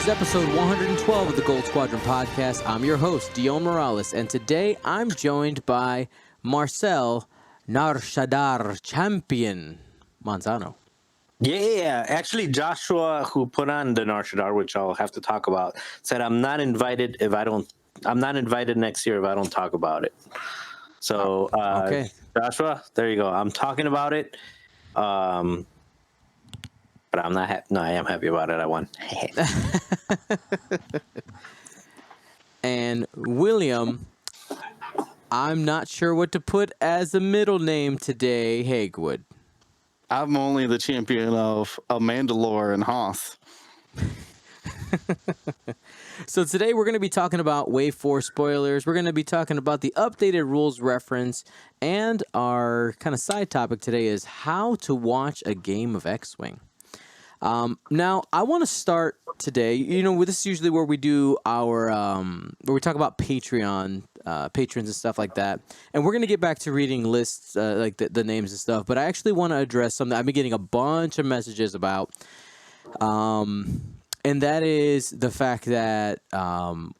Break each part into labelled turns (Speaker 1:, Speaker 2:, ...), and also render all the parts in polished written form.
Speaker 1: is episode 112 of the Gold Squadron podcast. I'm your host, Dion Morales, and today I'm joined by Marcel Narshadar Champion Manzano.
Speaker 2: Yeah, actually, Joshua, who put on the Narshadar, which I'll have to talk about, said I'm not invited next year if I don't talk about it. So,
Speaker 1: Okay.
Speaker 2: Joshua, there you go. I'm talking about it. But I'm not happy. No, I am happy about it. I won.
Speaker 1: And William, I'm not sure what to put as a middle name today, Hagewood.
Speaker 3: I'm only the champion of Mandalore and Hoth.
Speaker 1: So today we're going to be talking about Wave 4 spoilers. We're going to be talking about the updated rules reference. And our kind of side topic today is how to watch a game of X-Wing. Now, I want to start today. You know, this is usually where we do our, where we talk about Patreon patrons and stuff like that. And we're going to get back to reading lists, like the names and stuff. But I actually want to address something I've been getting a bunch of messages about. And that is the fact that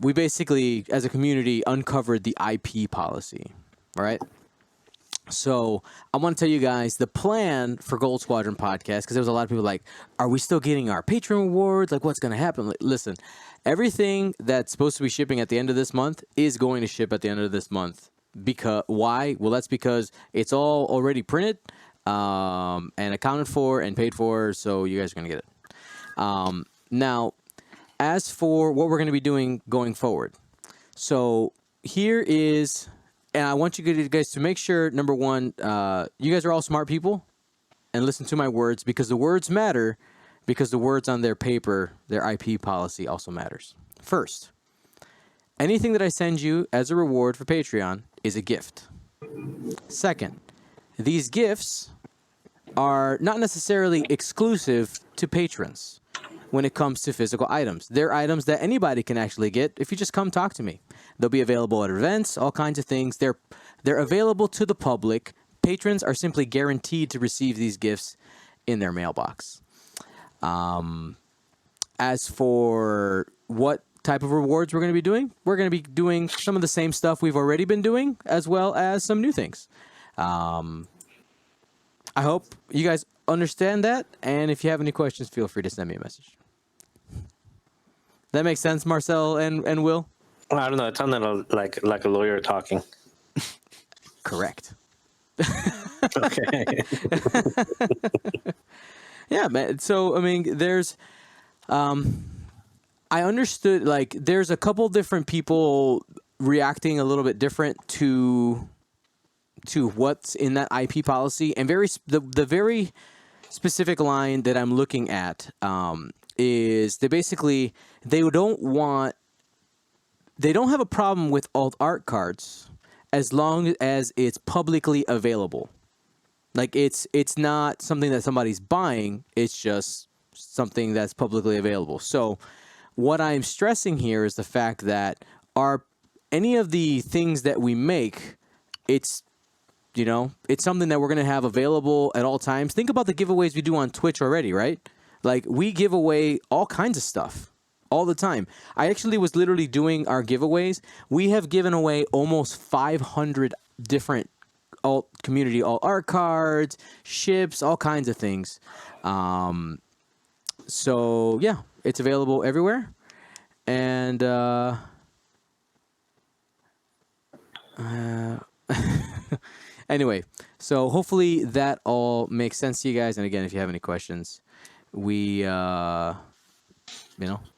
Speaker 1: we basically, as a community, uncovered the IP policy, right? So I want to tell you guys the plan for Gold Squadron podcast, because there was a lot of people like, are we still getting our Patreon rewards? Like, what's going to happen? Like, listen, everything that's supposed to be shipping at the end of this month is going to ship at the end of this month. Because why? Well, that's because it's all already printed and accounted for and paid for, so you guys are going to get it. Now, as for what we're going to be doing going forward, so here is, and I want you guys to make sure, number one, you guys are all smart people, and listen to my words, because the words matter, because the words on their paper, their IP policy also matters. First, anything that I send you as a reward for Patreon is a gift. Second, these gifts are not necessarily exclusive to patrons. When it comes to physical items, they're items that anybody can actually get if you just come talk to me. They'll be available at events, all kinds of things. They're available to the public. Patrons are simply guaranteed to receive these gifts in their mailbox. As for what type of rewards we're going to be doing, we're going to be doing some of the same stuff we've already been doing, as well as some new things. I hope you guys understand that, and if you have any questions, feel free to send me a message. That makes sense, Marcel and Will?
Speaker 2: I don't know. It sounded like a lawyer talking.
Speaker 1: Correct.
Speaker 2: Okay.
Speaker 1: Yeah, man. So, I mean, there's... I understood, like, there's a couple different people reacting a little bit different to what's in that IP policy, and the very specific line that I'm looking at is they don't have a problem with alt art cards as long as it's publicly available. Like it's not something that somebody's buying, it's just something that's publicly available. So what I'm stressing here is the fact that any of the things that we make, it's something that we're going to have available at all times. Think about the giveaways we do on Twitch already, right? Like, we give away all kinds of stuff all the time. I actually was literally doing our giveaways. We have given away almost 500 different community alt art cards, ships, all kinds of things. So, yeah, it's available everywhere. And... Anyway, so hopefully that all makes sense to you guys. And again, if you have any questions, we'll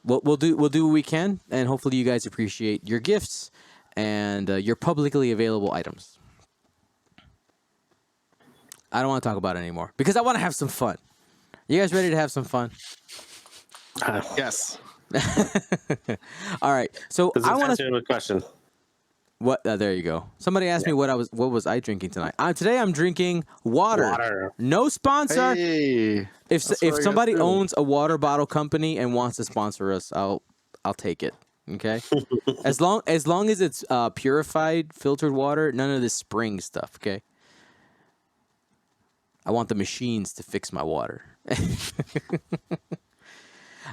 Speaker 1: do what we can, and hopefully you guys appreciate your gifts and your publicly available items. I don't want to talk about it anymore because I want to have some fun. You guys ready to have some fun?
Speaker 3: Yes.
Speaker 1: All right. So I want to
Speaker 2: answer the question.
Speaker 1: What? There you go. Somebody asked me what was I drinking tonight. Today I'm drinking water. No sponsor.
Speaker 3: Hey,
Speaker 1: If somebody owns a water bottle company and wants to sponsor us, I'll take it. Okay. as long as it's purified, filtered water, none of this spring stuff. Okay. I want the machines to fix my water.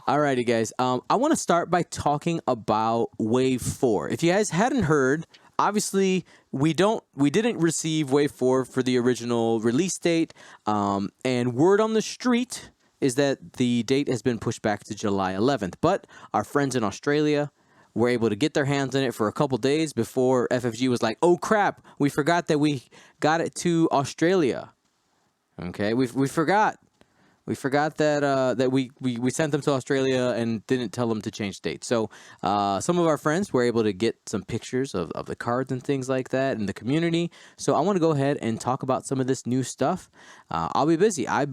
Speaker 1: Alrighty, guys. I want to start by talking about Wave 4. If you guys hadn't heard, obviously we didn't receive Wave 4 for the original release date. And word on the street is that the date has been pushed back to July 11th. But our friends in Australia were able to get their hands on it for a couple days before FFG was like, "Oh crap, we forgot that we got it to Australia." Okay, we forgot. We forgot that we sent them to Australia and didn't tell them to change dates. So some of our friends were able to get some pictures of the cards and things like that in the community. So I want to go ahead and talk about some of this new stuff. I'll be busy. I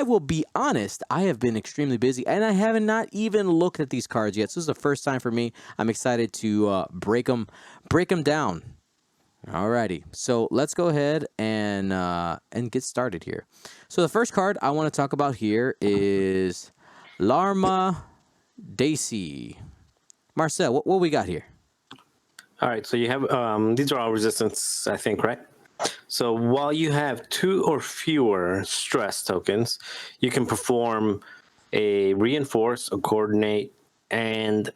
Speaker 1: will be honest. I have been extremely busy, and I haven't not even looked at these cards yet. So this is the first time for me. I'm excited to break them down. Alrighty, so let's go ahead and get started here. So the first card I want to talk about here is Llamadesi. Marcel, what we got here?
Speaker 2: All right, so you have these are all resistance, I think, right? So while you have 2 or fewer stress tokens, you can perform a reinforce, a coordinate, and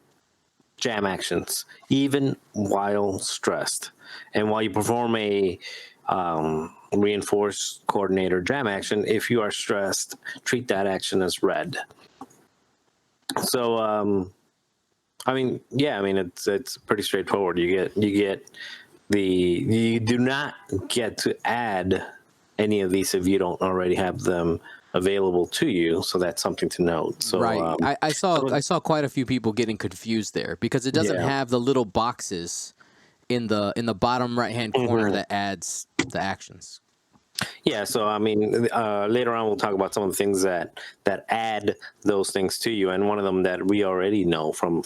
Speaker 2: jam actions, even while stressed. And while you perform a reinforce, coordinator, jam action, if you are stressed, treat that action as red. So, it's pretty straightforward. You do not get to add any of these if you don't already have them available to you. So that's something to note. So
Speaker 1: right, I saw quite a few people getting confused there because it doesn't have the little boxes in the bottom right hand corner that adds the actions.
Speaker 2: Yeah, so later on we'll talk about some of the things that add those things to you, and one of them that we already know from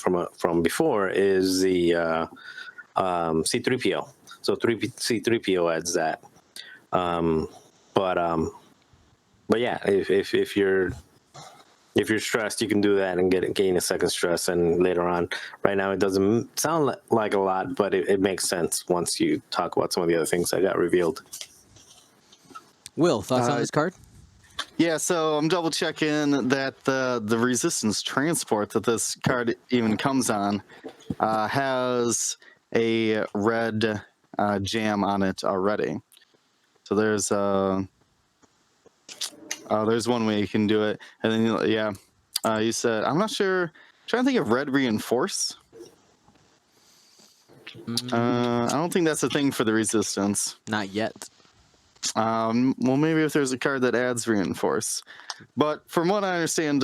Speaker 2: before is the C3PO. So C3PO adds that. But yeah, if you're stressed, you can do that and gain a second stress. And later on, right now, it doesn't sound like a lot, but it makes sense once you talk about some of the other things that got revealed.
Speaker 1: Will, thoughts on this card?
Speaker 3: Yeah, so I'm double checking that the resistance transport that this card even comes on has a red jam on it already. So there's one way you can do it, and then you said, I'm not sure. I'm trying to think of red reinforce. I don't think that's a thing for the resistance.
Speaker 1: Not yet.
Speaker 3: Well, maybe if there's a card that adds reinforce, but from what I understand,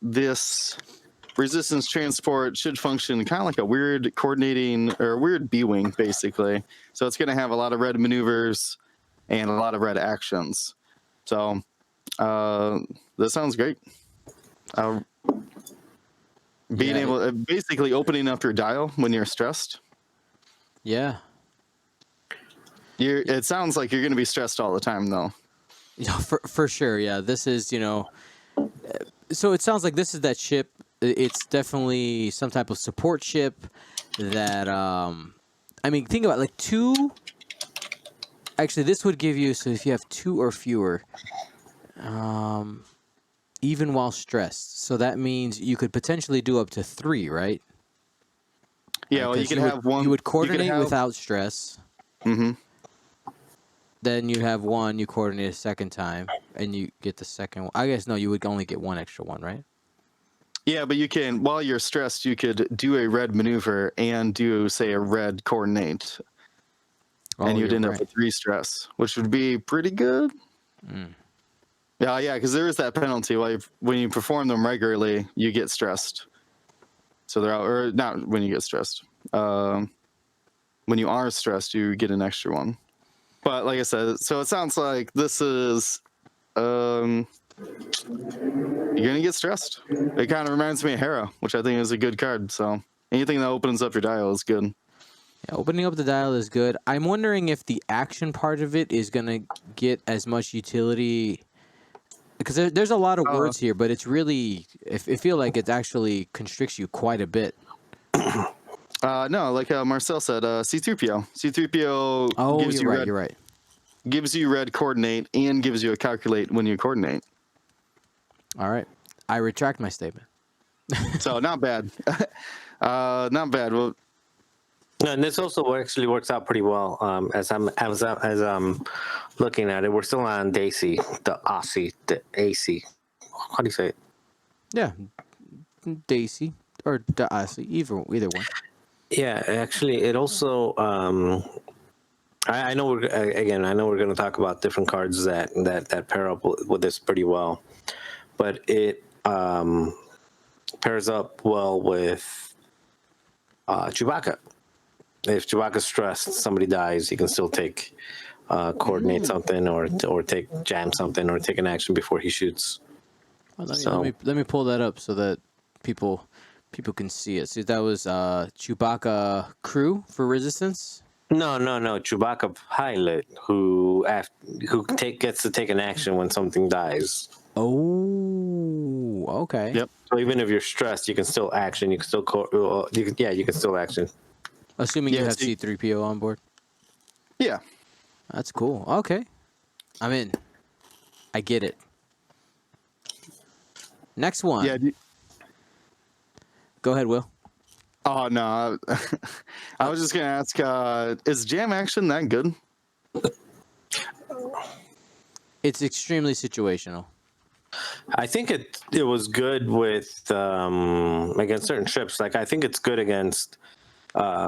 Speaker 3: this resistance transport should function kind of like a weird coordinating or weird B-wing, basically. So it's going to have a lot of red maneuvers and a lot of red actions. So that sounds great. Being able to basically opening up your dial when you're stressed.
Speaker 1: Yeah.
Speaker 3: It sounds like you're going to be stressed all the time, though.
Speaker 1: Yeah, for sure. Yeah, this is, so it sounds like this is that ship. It's definitely some type of support ship that, think about like 2. Actually, this would give you, so if you have 2 or fewer, even while stressed. So that means you could potentially do up to 3, right?
Speaker 3: Yeah, well, you could have one.
Speaker 1: You would coordinate without stress.
Speaker 3: Mm-hmm.
Speaker 1: Then you have 1, you coordinate a second time, and you get the second one. I guess, no, you would only get 1 extra one, right?
Speaker 3: Yeah, but you can, while you're stressed, you could do a red maneuver and do, say, a red coordinate. And you'd end up with 3 stress, which would be pretty good. Yeah, because there is that penalty. When you perform them regularly, you get stressed. So they're out, or not when you get stressed. When you are stressed, you get an extra one. But like I said, so it sounds like this is you're gonna get stressed. It kind of reminds me of Hera, which I think is a good card. So anything that opens up your dial is good.
Speaker 1: Yeah, opening up the dial is good. I'm wondering if the action part of it is gonna get as much utility, because there's a lot of words here, but it's really, I feel like it actually constricts you quite a bit.
Speaker 3: No, like Marcel said, C3PO. C3PO gives you red.
Speaker 1: You're right.
Speaker 3: Gives you red coordinate and gives you a calculate when you coordinate.
Speaker 1: All right. I retract my statement.
Speaker 3: So not bad. Not bad. Well,
Speaker 2: No, and this also actually works out pretty well. As I'm looking at it, we're still on Daisy, the Aussie, the AC. How do you say it?
Speaker 1: Yeah. Daisy or Daisy, either one.
Speaker 2: Yeah, actually, it also. I know we're again. I know we're going to talk about different cards that pair up with this pretty well, but it pairs up well with Chewbacca. If Chewbacca's stressed, somebody dies, he can still take coordinate something or take jam something or take an action before he shoots.
Speaker 1: Well,
Speaker 2: So-
Speaker 1: let me pull that up so that people can see it. See, that was Chewbacca crew for resistance.
Speaker 2: No. Chewbacca pilot who gets to take an action when something dies.
Speaker 1: Oh, okay.
Speaker 3: yep.
Speaker 2: So even if you're stressed, you can still action. You can still you can still action.
Speaker 1: Assuming you
Speaker 3: Yeah,
Speaker 1: have
Speaker 3: see-
Speaker 1: C-3PO on board.
Speaker 3: Yeah.
Speaker 1: That's cool. Okay. I'm in. I get it. Next one.
Speaker 3: Yeah.
Speaker 1: Go ahead, Will.
Speaker 3: Oh no. I was just gonna ask. Is jam action that good?
Speaker 1: It's extremely situational.
Speaker 2: I think it was good with against certain ships. Like I think it's good against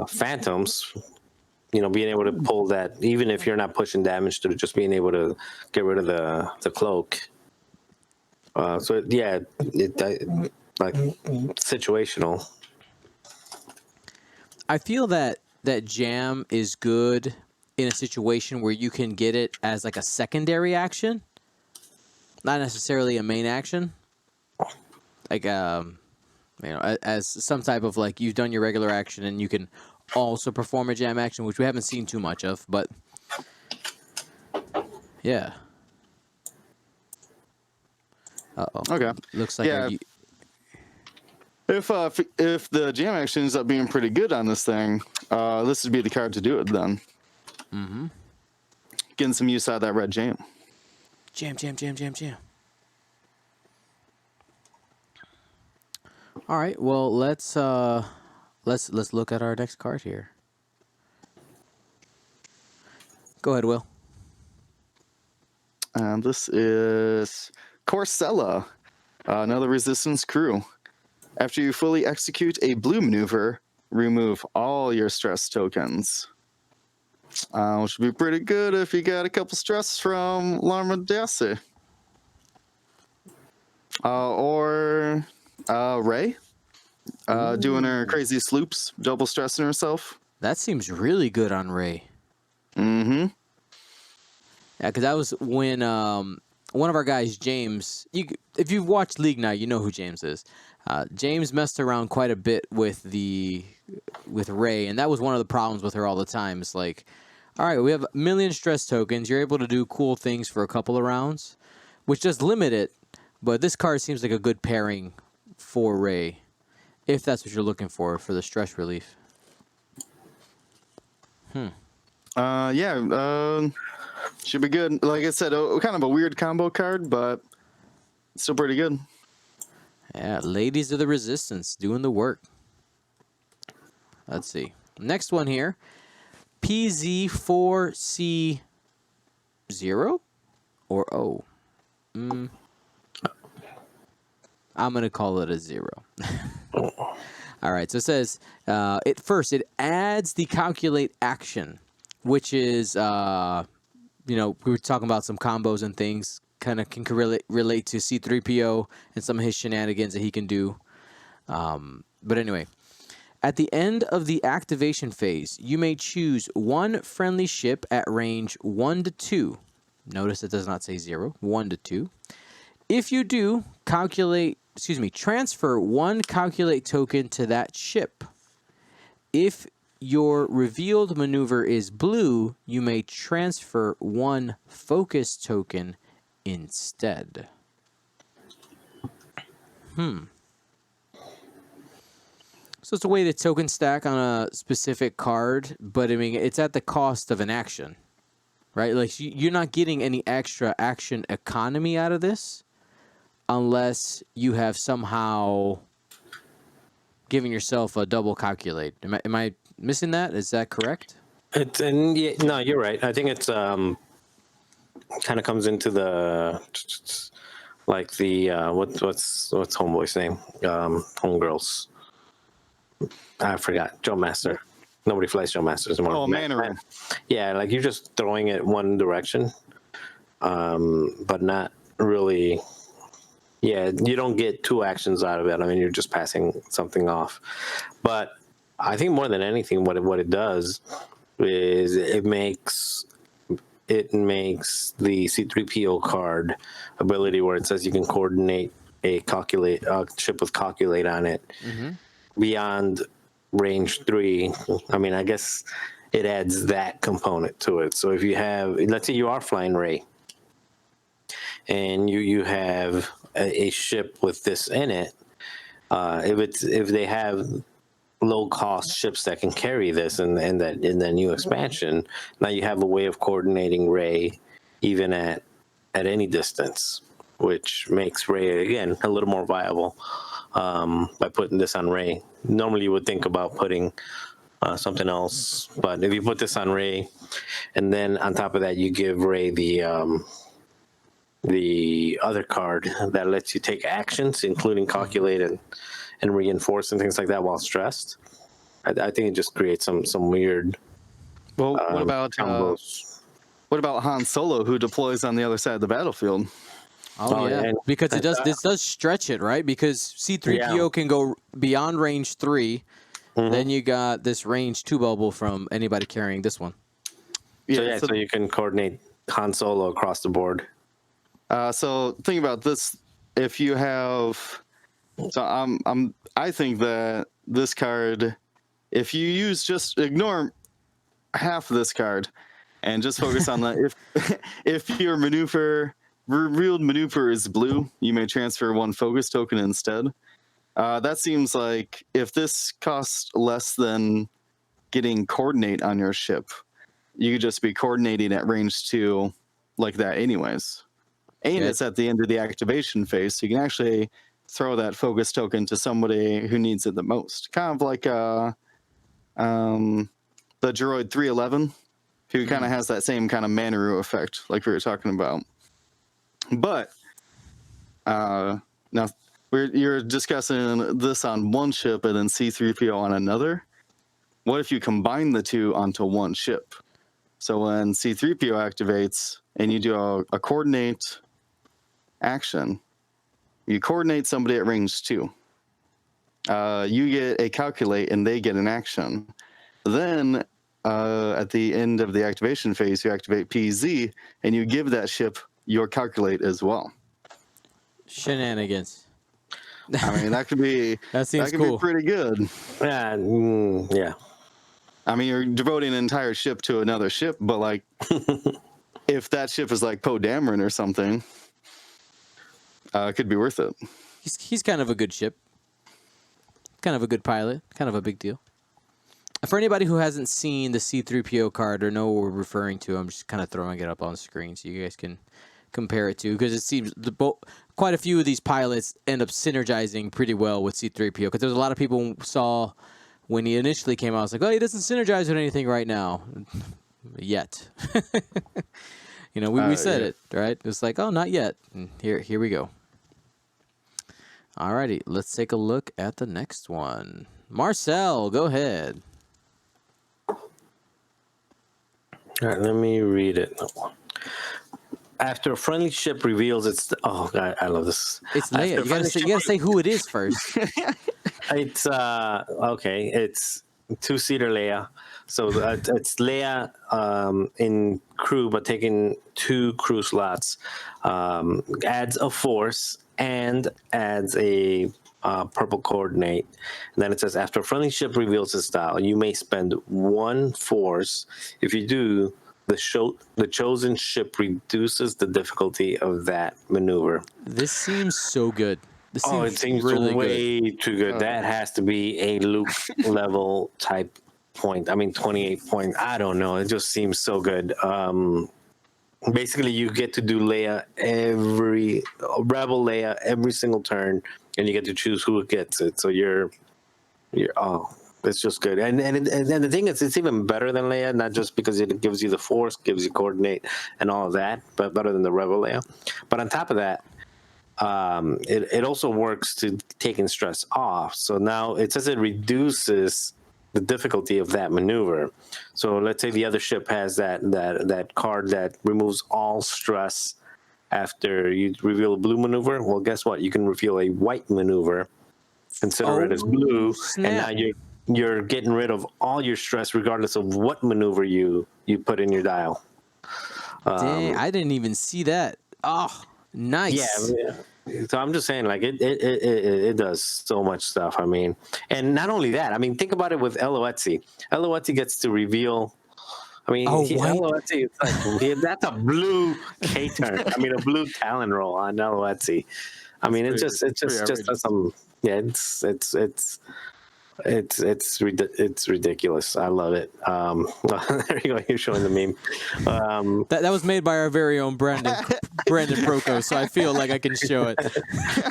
Speaker 2: phantoms. You know, being able to pull that, even if you're not pushing damage through, just being able to get rid of the cloak. So yeah, like situational.
Speaker 1: I feel that jam is good in a situation where you can get it as like a secondary action, not necessarily a main action. Like as some type of like you've done your regular action and you can also perform a jam action, which we haven't seen too much of, but yeah. Uh-oh.
Speaker 3: Okay.
Speaker 1: Looks like
Speaker 3: Yeah. If the jam action ends up being pretty good on this thing, this would be the card to do it then. Mm-hmm. Getting some use out of that red jam.
Speaker 1: Jam. All right. Well, let's look at our next card here. Go ahead, Will.
Speaker 3: This is Corcella, another resistance crew. After you fully execute a blue maneuver, remove all your stress tokens. Which would be pretty good if you got a couple stress from Llamadesi. Or Ray, doing her crazy sloops, double stressing herself.
Speaker 1: That seems really good on Ray.
Speaker 3: Mm-hmm.
Speaker 1: Yeah, because that was when one of our guys, James. If you've watched League now, you know who James is. James messed around quite a bit with Ray, and that was one of the problems with her all the time. It's like, all right, we have a million stress tokens. You're able to do cool things for a couple of rounds, which does limit it. But this card seems like a good pairing for Ray, if that's what you're looking for the stress relief.
Speaker 3: Should be good. Like I said, kind of a weird combo card, but still pretty good.
Speaker 1: Yeah, ladies of the resistance doing the work. Let's see. Next one here. PZ4C0 or O? I'm going to call it a 0. All right, so it says, it adds the calculate action, which is, we were talking about some combos and things, kind of can relate to C-3PO and some of his shenanigans that he can do. But anyway, at the end of the activation phase, you may choose one friendly ship at range 1 to 2. Notice it does not say 0, 1 to 2. If you do, transfer one calculate token to that ship. If your revealed maneuver is blue, you may transfer one focus token instead. So it's a way to token stack on a specific card, but I mean, it's at the cost of an action, right? Like you're not getting any extra action economy out of this. unless you have somehow giving yourself a double calculate. Am I missing that? Is that correct?
Speaker 2: No, you're right. I think it's kind of comes into the like the what's homeboy's name? Homegirls. I forgot. Joe Master. Nobody flies Joe Masters anymore.
Speaker 3: Oh, Mandarin.
Speaker 2: Yeah, like you're just throwing it one direction, but not really. Yeah, you don't get two actions out of it. I mean, you're just passing something off. But I think more than anything, what it does is it makes the C3PO card ability where it says you can coordinate a ship with calculate on it beyond range 3. I mean, I guess it adds that component to it. So if you have, let's say you are flying Rey, and you have a ship with this in it, if they have low cost ships that can carry this and that in the new expansion, now you have a way of coordinating Rey even at any distance, which makes Rey again a little more viable by putting this on Rey. Normally you would think about putting something else, but if you put this on Rey and then on top of that you give Rey the other card that lets you take actions, including calculate and reinforce and things like that while stressed, I think it just creates some weird.
Speaker 3: Well, what about Han Solo, who deploys on the other side of the battlefield?
Speaker 1: Oh yeah, because this does stretch it, right? Because C3PO can go beyond range 3. Then you got this range 2 bubble from anybody carrying this one.
Speaker 2: So you can coordinate Han Solo across the board.
Speaker 3: So think about this: if you have, I think that this card, if you use just ignore half of this card and just focus on the if your revealed maneuver is blue, you may transfer 1 focus token instead. That seems like if this costs less than getting coordinate on your ship, you could just be coordinating at range 2 like that anyways. And it's at the end of the activation phase, so you can actually throw that focus token to somebody who needs it the most. Kind of like the droid 311, who kind of has that same kind of Manaru effect like we were talking about. But now you're discussing this on one ship and then C3PO on another. What if you combine the two onto one ship? So when C3PO activates and you do a coordinate action, you coordinate somebody at range 2. You get a calculate and they get an action. Then at the end of the activation phase, you activate PZ and you give that ship your calculate as well.
Speaker 1: Shenanigans.
Speaker 3: I mean, that could be
Speaker 1: cool.
Speaker 3: be pretty good.
Speaker 2: Yeah.
Speaker 3: I mean, you're devoting an entire ship to another ship, but like, if that ship is like Poe Dameron or something, it could be worth it.
Speaker 1: He's kind of a good ship. Kind of a good pilot. Kind of a big deal. For anybody who hasn't seen the C3PO card or know what we're referring to, I'm just kind of throwing it up on the screen so you guys can compare it to, because it seems quite a few of these pilots end up synergizing pretty well with C3PO, because there's a lot of people who saw when he initially came out, I was like, oh, he doesn't synergize with anything right now. Yet. We said it, right? It's like, oh, not yet. And here we go. Alrighty, let's take a look at the next one. Marcel, go ahead.
Speaker 2: All right, let me read it. After a friendly ship reveals its... Oh, God, I love this.
Speaker 1: It's Leia. You gotta say who it is first.
Speaker 2: It's, okay, it's 2-seater Leia. So it's Leia in crew, but taking 2 crew slots. Adds a force and adds a purple coordinate. And then it says, after a friendly ship reveals its style, you may spend 1 force. If you do, the chosen ship reduces the difficulty of that maneuver.
Speaker 1: This seems so good.
Speaker 2: It seems really way too good. That has to be a Luke level type point. I mean, 28 point. I don't know. It just seems so good. basically you get to do Leia Rebel Leia every single turn, and you get to choose who gets it. So you're it's just good. And the thing is, it's even better than Leia, not just because it gives you the Force, gives you coordinate, and all of that, but better than the Rebel Leia. But on top of that, it also works to taking stress off. So now it says it reduces the difficulty of that maneuver. So let's say the other ship has that card that removes all stress after you reveal a blue maneuver. Well, guess what? You can reveal a white maneuver, consider it as blue,
Speaker 1: snap.
Speaker 2: and now you're getting rid of all your stress regardless of what maneuver you put in your dial.
Speaker 1: Dang, I didn't even see that. Oh, nice.
Speaker 2: Yeah. So I'm just saying, like, it does so much stuff. I mean, and not only that, I mean, think about it with Llamadesi. Llamadesi gets to reveal. I mean,
Speaker 1: white?
Speaker 2: Llamadesi, it's like, that's a blue K turn. I mean, a blue Talon roll on Llamadesi. I mean, it's just some. Yeah, it's ridiculous. I love it. There you go. You're showing the meme.
Speaker 1: That was made by our very own Brandon Proco, so I feel like I can show it.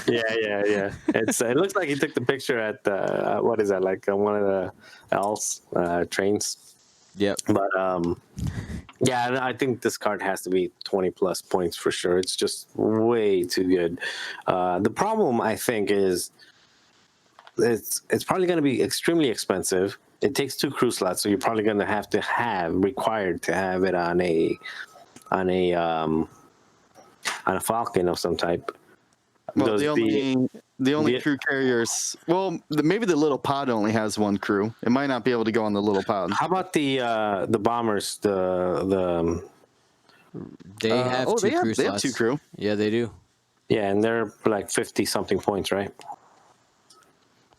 Speaker 2: Yeah. It looks like he took the picture at what is that, like one of the else trains.
Speaker 1: Yep.
Speaker 2: But yeah, I think this card has to be 20 plus points for sure. It's just way too good. The problem, I think, is it's probably going to be extremely expensive. It takes 2 crew slots, so you're probably going to have required to have it on a Falcon of some type.
Speaker 3: Well, the only crew carriers. Well, maybe the little pod only has 1 crew. It might not be able to go on the little pod.
Speaker 2: How about the bombers?
Speaker 1: They have 2 crew slots.
Speaker 3: They have 2 crew.
Speaker 1: Yeah, they do.
Speaker 2: Yeah, and they're like 50 something points, right?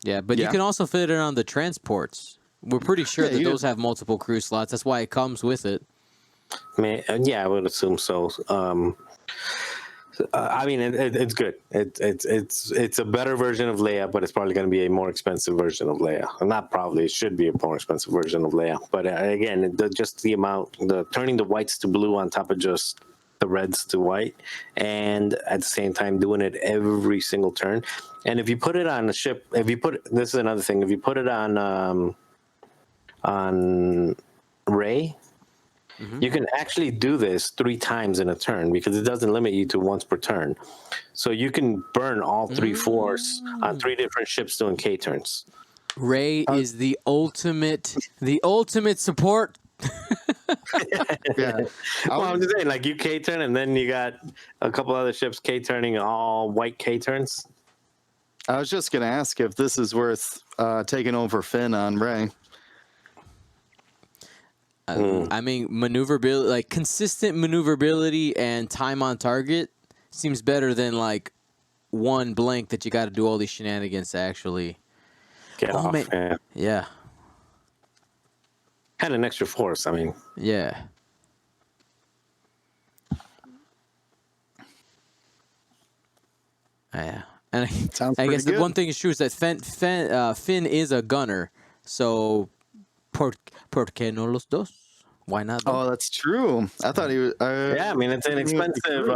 Speaker 1: Yeah, but you can also fit it on the transports. We're pretty sure that those have multiple crew slots. That's why it comes with it.
Speaker 2: Yeah, I would assume so. I mean, it's good. It's a better version of Leia, but it's probably going to be a more expensive version of Leia. Not probably, it should be a more expensive version of Leia. But again, just the amount, turning the whites to blue on top of just the reds to white, and at the same time doing it every single turn. And if you put it on a ship, this is another thing. If you put it on Rey. Mm-hmm. You can actually do this 3 times in a turn because it doesn't limit you to once per turn. So you can burn all 3 Force on 3 different ships doing K turns.
Speaker 1: Rey is the ultimate support.
Speaker 3: Yeah.
Speaker 2: Well, I'm just saying, like, you K turn and then you got a couple other ships K turning all white K turns.
Speaker 3: I was just gonna ask if this is worth taking over Finn on Rey.
Speaker 1: I mean, maneuverability, like consistent maneuverability and time on target seems better than like 1 blank that you got to do all these shenanigans to actually
Speaker 2: get off. Man.
Speaker 1: Yeah.
Speaker 2: And an extra Force, I mean.
Speaker 1: Yeah. Yeah. And I guess the one thing is true is that Finn is a gunner, so ¿Por qué no los dos? Why not?
Speaker 3: Oh, that's true. I thought he was.
Speaker 2: Yeah, I mean, it's an expensive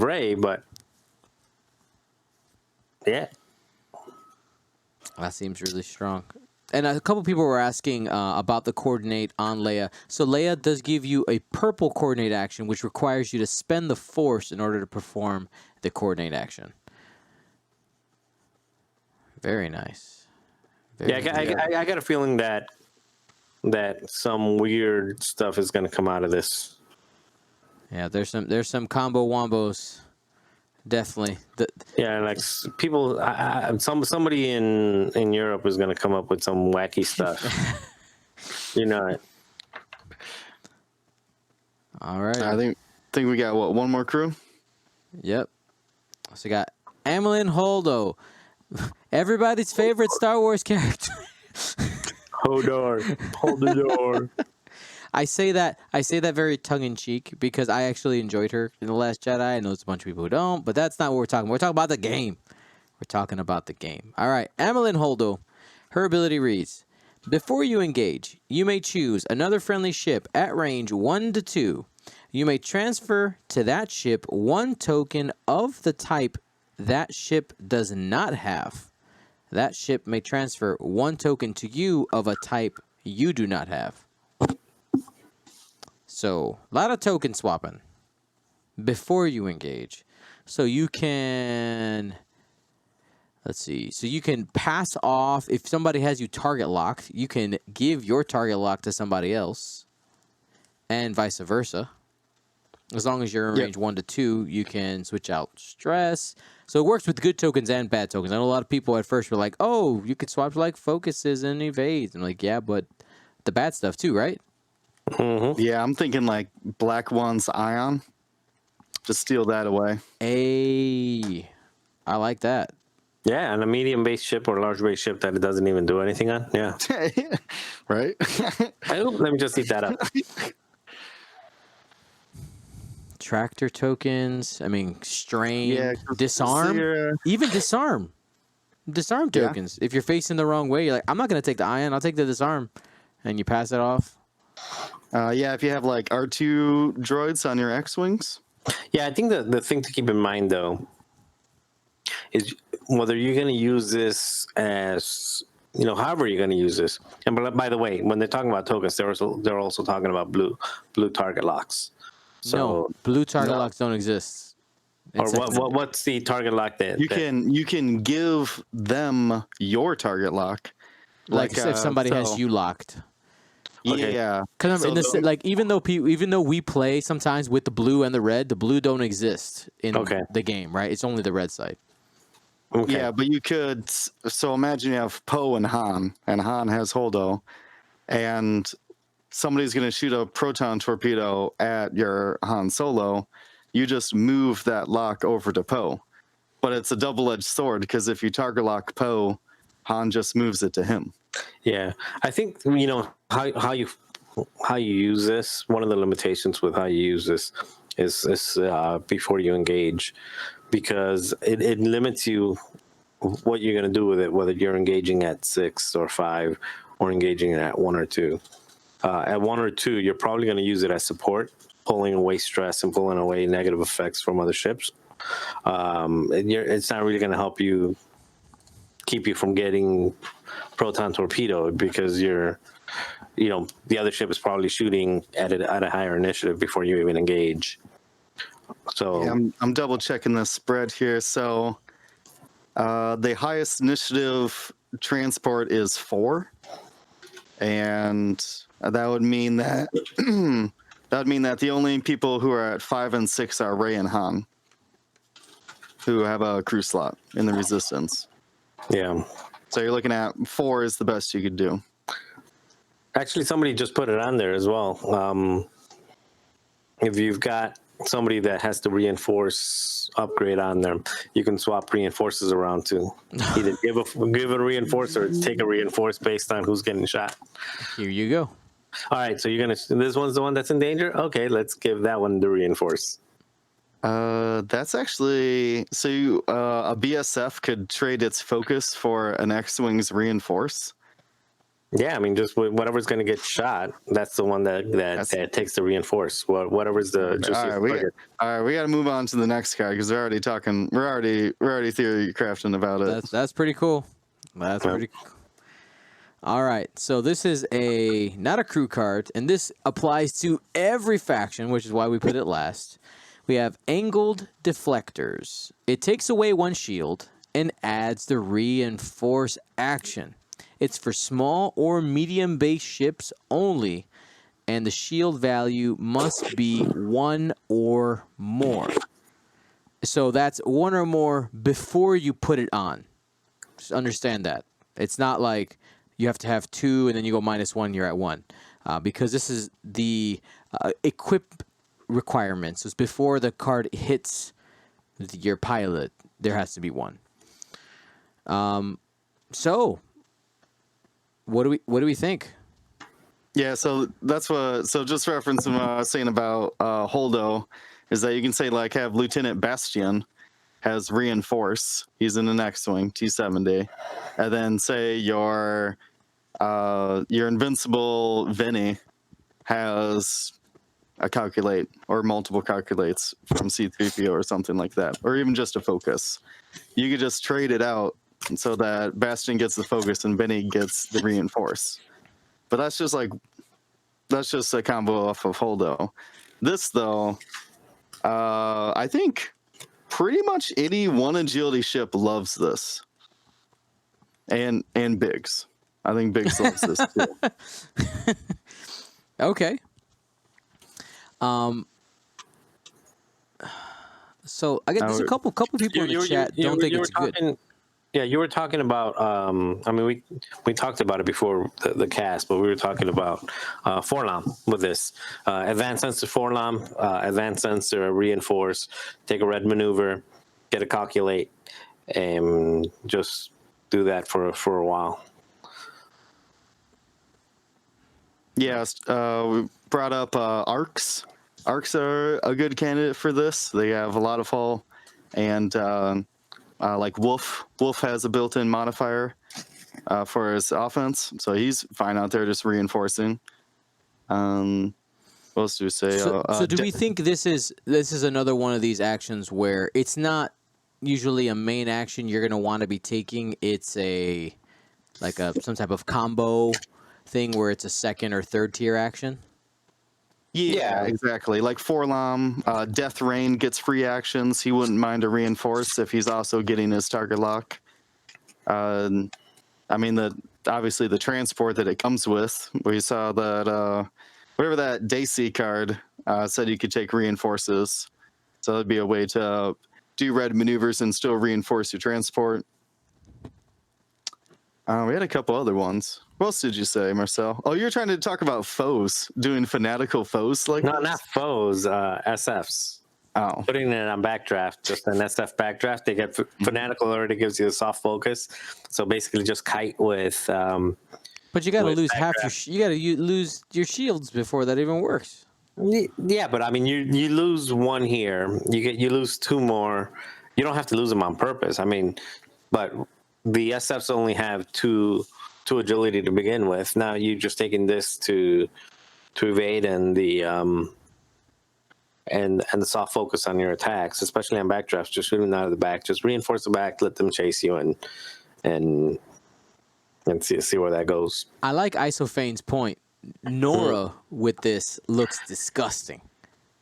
Speaker 2: Rey, but yeah,
Speaker 1: that seems really strong. And a couple people were asking about the coordinate on Leia. So Leia does give you a purple coordinate action, which requires you to spend the Force in order to perform the coordinate action. Very nice.
Speaker 2: I got a feeling that some weird stuff is going to come out of this.
Speaker 1: Yeah, there's some combo wombos, definitely.
Speaker 2: Like people, somebody in Europe is going to come up with some wacky stuff. You know it.
Speaker 3: All right. I think we got 1 more crew.
Speaker 1: Yep. So we got Amilyn Holdo. Everybody's favorite Star Wars character.
Speaker 2: Hold the door.
Speaker 1: I say that very tongue in cheek because I actually enjoyed her in The Last Jedi. I know there's a bunch of people who don't, but that's not what we're talking about. We're talking about the game. We're talking about the game. All right, Amilyn Holdo. Her ability reads: before you engage, you may choose another friendly ship at range 1 to 2. You may transfer to that ship one token of the type that ship does not have. That ship may transfer one token to you of a type you do not have. So, a lot of token swapping before you engage. So you can, let's see, so you can pass off, if somebody has you target locked, you can give your target lock to somebody else, and vice versa. As long as you're in range 1 to 2, you can switch out stress. So it works with good tokens and bad tokens. I know a lot of people at first were like, oh, you could swap like focuses and evades. I'm like, yeah, but the bad stuff too, right?
Speaker 3: Yeah, I'm thinking like Black One's Ion. Just steal that away.
Speaker 1: I like that.
Speaker 2: Yeah, and a medium-based ship or large-based ship that it doesn't even do anything on. Yeah.
Speaker 3: Right?
Speaker 2: Let me just eat that up.
Speaker 1: Tractor tokens. I mean, strain,
Speaker 3: Yeah, 'cause
Speaker 1: disarm,
Speaker 3: you're,
Speaker 1: even disarm. Disarm
Speaker 3: Yeah.
Speaker 1: tokens. If you're facing the wrong way, you're like, I'm not going to take the ion. I'll take the disarm. And you pass it off.
Speaker 3: yeah, if you have like R2 droids on your X-Wings.
Speaker 2: Yeah, I think the thing to keep in mind, though, is whether you're going to use this as, however you're going to use this. And by the way, when they're talking about tokens, they're also talking about blue target locks. So,
Speaker 1: No, blue target locks don't exist.
Speaker 2: Or what's the target lock that
Speaker 3: You can give them your target lock.
Speaker 1: Like if somebody has you locked.
Speaker 2: Okay.
Speaker 3: Yeah.
Speaker 1: Because even though we play sometimes with the blue and the red, the blue don't exist in the game, right? It's only the red side.
Speaker 2: Okay.
Speaker 3: Yeah, but you could. So imagine you have Poe and Han has Holdo, and somebody's going to shoot a proton torpedo at your Han Solo. You just move that lock over to Poe, but it's a double-edged sword because if you target lock Poe, Han just moves it to him.
Speaker 2: Yeah, I think how you use this. One of the limitations with how you use this is before you engage, because it limits you what you're going to do with it, whether you're engaging at 6 or 5 or engaging at 1 or 2. At 1 or 2, you're probably going to use it as support, pulling away stress and pulling away negative effects from other ships. It's not really going to help you keep you from getting proton torpedoed because the other ship is probably shooting at a higher initiative before you even engage. So
Speaker 3: yeah, I'm double checking the spread here. So the highest initiative transport is 4, and that would mean that the only people who are at 5 and 6 are Rey and Han, who have a crew slot in the Resistance.
Speaker 2: Yeah.
Speaker 3: So you're looking at 4 is the best you could do.
Speaker 2: Actually, somebody just put it on there as well. If you've got somebody that has the reinforce upgrade on them, you can swap reinforces around to either give a reinforce or take a reinforce based on who's getting shot.
Speaker 1: Here you go.
Speaker 2: All right, so this one's the one that's in danger? Okay, let's give that one the reinforce.
Speaker 3: That's actually so. A BSF could trade its focus for an X-Wing's reinforce.
Speaker 2: Yeah, I mean, just whatever's going to get shot, that's the one that takes the reinforce. Whatever's the
Speaker 3: all right, we got to move on to the next guy because we're already talking. We're already theory crafting about it.
Speaker 1: That's pretty cool. That's pretty cool. All right, so this is not a crew card, and this applies to every faction, which is why we put it last. We have Angled Deflectors. It takes away 1 shield and adds the reinforce action. It's for small or medium-based ships only, and the shield value must be 1 or more. So that's 1 or more before you put it on. Just understand that. It's not like you have to have 2 and then you go -1, you're at 1. Because this is the equip requirements. So it's before the card hits your pilot, there has to be 1. So what do we think?
Speaker 3: Yeah, so that's what. So just referencing what I was saying about Holdo, is that you can say like have Lieutenant Bastian has reinforce. He's in the next wing, T70, and then say your invincible Vinny has a calculate or multiple calculates from C3PO or something like that, or even just a focus. You could just trade it out so that Bastion gets the focus and Benny gets the reinforce. But that's just a combo off of Holdo. This though, I think pretty much any one agility ship loves this. And Biggs. I think Biggs loves this too.
Speaker 1: Okay. So I get there's a couple people in the chat don't think it's good.
Speaker 2: Yeah, you were talking about. I mean, we talked about it before the cast, but we were talking about Forlam with this advanced sensor Forlam, advanced sensor reinforce, take a red maneuver, get a calculate, and just do that for a while.
Speaker 3: Yes, we brought up arcs. Arcs are a good candidate for this. They have a lot of hull, and like Wolf. Wolf has a built-in modifier for his offense, so he's fine out there just reinforcing. What else do we say?
Speaker 1: So do we think this is another one of these actions where it's not usually a main action you're going to want to be taking? It's some type of combo thing where it's a second or third tier action?
Speaker 3: Yeah, exactly. Like Forlam, Death Rain gets free actions. He wouldn't mind a reinforce if he's also getting his target lock. I mean, obviously the transport that it comes with. We saw that whatever that Daisy card said you could take reinforces. So that'd be a way to do red maneuvers and still reinforce your transport. We had a couple other ones. What else did you say, Marcel? Oh, you're trying to talk about foes, doing fanatical foes like
Speaker 2: No,
Speaker 3: this?
Speaker 2: not foes, SFs.
Speaker 3: Oh.
Speaker 2: Putting it on backdraft, just an SF backdraft. They get fanatical already gives you a soft focus. So basically, just kite with.
Speaker 1: But you got to lose half you got to lose your shields before that even works.
Speaker 2: Yeah, but I mean, you lose one here. You lose two more. You don't have to lose them on purpose. I mean, but the SFs only have two agility to begin with. Now you just taking this to evade and the soft focus on your attacks, especially on backdrafts. Just shoot them out of the back. Just reinforce the back. Let them chase you and see where that goes.
Speaker 1: I like Isophane's point. Nora with this looks disgusting.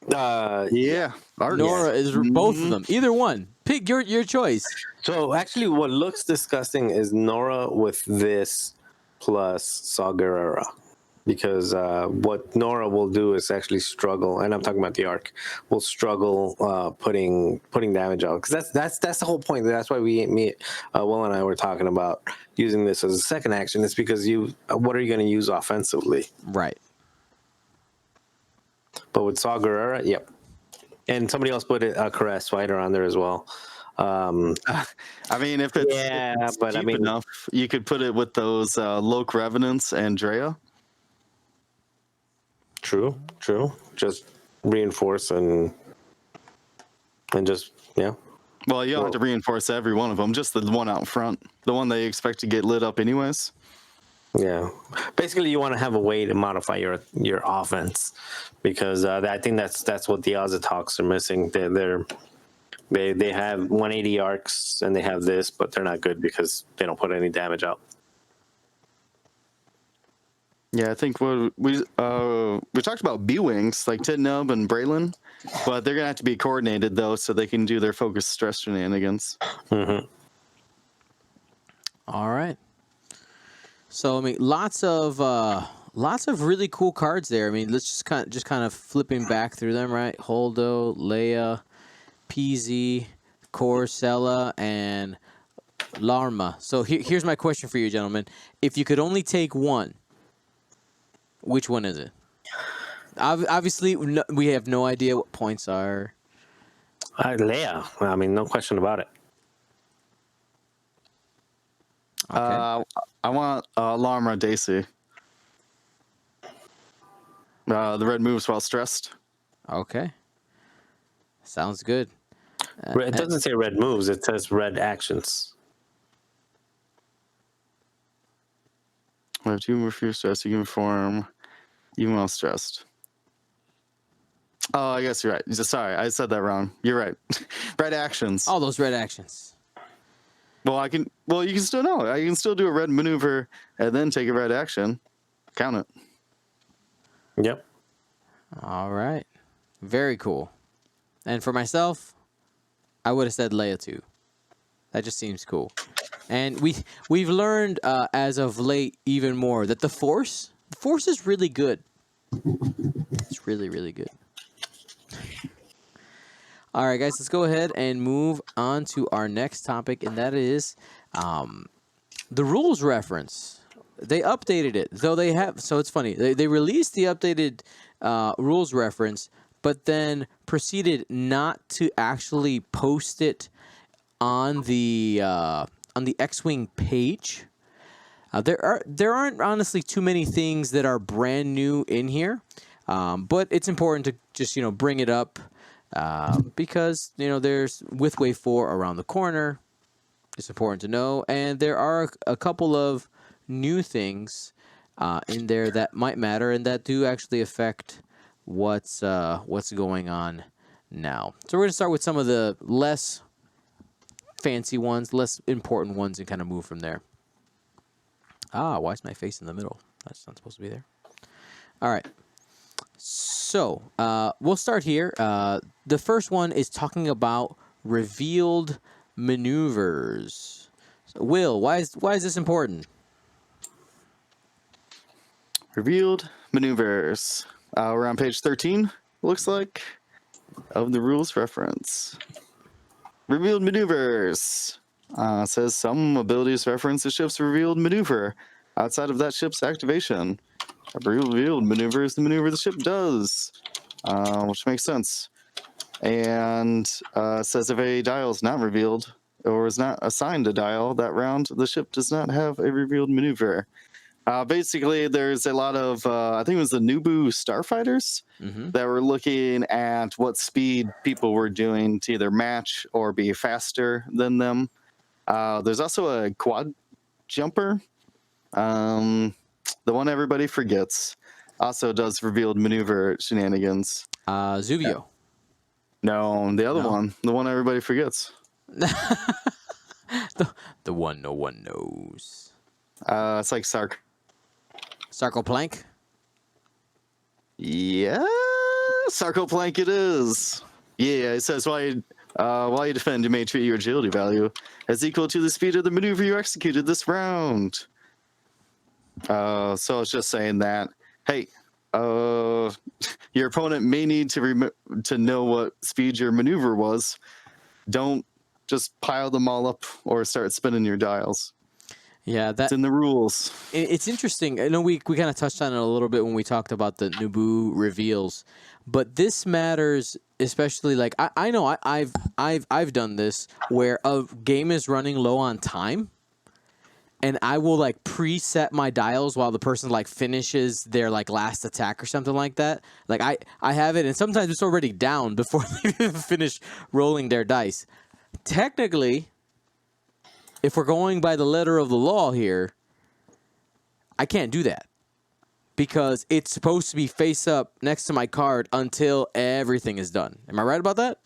Speaker 3: Yeah.
Speaker 1: Nora is both of them. Either one. Pick your choice.
Speaker 2: So actually, what looks disgusting is Nora with this plus Saw Gerrera. Because what Nora will do is actually struggle, and I'm talking about the arc, will struggle putting damage out. Because that's the whole point. That's why Will and I were talking about using this as a second action. It's because what are you going to use offensively?
Speaker 1: Right.
Speaker 2: But with Saw Gerrera, yep. And somebody else put a Caress Fighter on there as well.
Speaker 3: I mean, if it's cheap enough, you could put it with those Loke Revenants and Drea.
Speaker 2: True. Just reinforce and just, yeah.
Speaker 3: Well, you don't have to reinforce every one of them, just the one out front, the one they expect to get lit up anyways.
Speaker 2: Yeah. Basically, you want to have a way to modify your offense because I think that's what the Ozatoks are missing. They have 180 arcs and they have this, but they're not good because they don't put any damage out.
Speaker 3: Yeah, I think what we talked about B-Wings, like Tidnub and Braylon, but they're going to have to be coordinated, though, so they can do their focus stress shenanigans.
Speaker 2: Mm-hmm.
Speaker 1: All right. So, I mean, lots of really cool cards there. I mean, let's just kind of flipping back through them, right? Holdo, Leia, PZ, Corcella, and Larma. So here's my question for you, gentlemen. If you could only take one, which one is it? Obviously, we have no idea what points are.
Speaker 2: Leia. I mean, no question about it.
Speaker 1: Okay.
Speaker 3: I want Larma Daisy. The red moves while stressed.
Speaker 1: Okay. Sounds good.
Speaker 2: It doesn't say red moves. It says red actions.
Speaker 3: If you refuse stress, you can perform even while stressed. Oh, I guess you're right. Sorry, I said that wrong. You're right. Red actions.
Speaker 1: All those red actions.
Speaker 3: Well, you can still know. I can still do a red maneuver and then take a red action. Count it.
Speaker 2: Yep.
Speaker 1: All right. Very cool. And for myself, I would have said Leia too. That just seems cool. And we've learned as of late even more that the Force is really good. It's really, really good. All right, guys, let's go ahead and move on to our next topic, and that is the rules reference. They updated it, though they have. So it's funny. They released the updated rules reference, but then proceeded not to actually post it on the X-Wing page. There aren't honestly too many things that are brand new in here, but it's important to just bring it up because there's with Wave 4 around the corner. It's important to know, and there are a couple of new things in there that might matter and that do actually affect what's going on now. So we're gonna start with some of the less fancy ones, less important ones, and kind of move from there. Why is my face in the middle? That's not supposed to be there. All right. So we'll start here. The first one is talking about revealed maneuvers. So, Will, why is this important?
Speaker 3: Revealed maneuvers. We're on page 13, looks like, of the rules reference. Revealed maneuvers. Says some abilities reference the ship's revealed maneuver outside of that ship's activation. A revealed maneuver is the maneuver the ship does, which makes sense. And says if a dial is not revealed or is not assigned a dial that round, the ship does not have a revealed maneuver. Basically, there's a lot of, I think it was the Naboo starfighters that were looking at what speed people were doing to either match or be faster than them. There's also a quad jumper. The one everybody forgets also does revealed maneuver shenanigans.
Speaker 1: Zuvio.
Speaker 3: No, the other one. The one everybody forgets.
Speaker 1: The one no one knows.
Speaker 3: It's like
Speaker 1: Sarcoplank?
Speaker 3: Yeah, Sarcoplank it is. Yeah, it says while you defend, you may treat your agility value as equal to the speed of the maneuver you executed this round. So it's just saying that, hey, your opponent may need to know what speed your maneuver was. Don't just pile them all up or start spinning your dials.
Speaker 1: Yeah,
Speaker 3: It's in the rules.
Speaker 1: It's interesting. I know we kind of touched on it a little bit when we talked about the Naboo reveals, but this matters especially. Like I know I've done this where a game is running low on time, and I will like preset my dials while the person like finishes their like last attack or something like that. Like I have it, and sometimes it's already down before they finish rolling their dice. Technically, if we're going by the letter of the law here, I can't do that because it's supposed to be face up next to my card until everything is done. Am I right about that?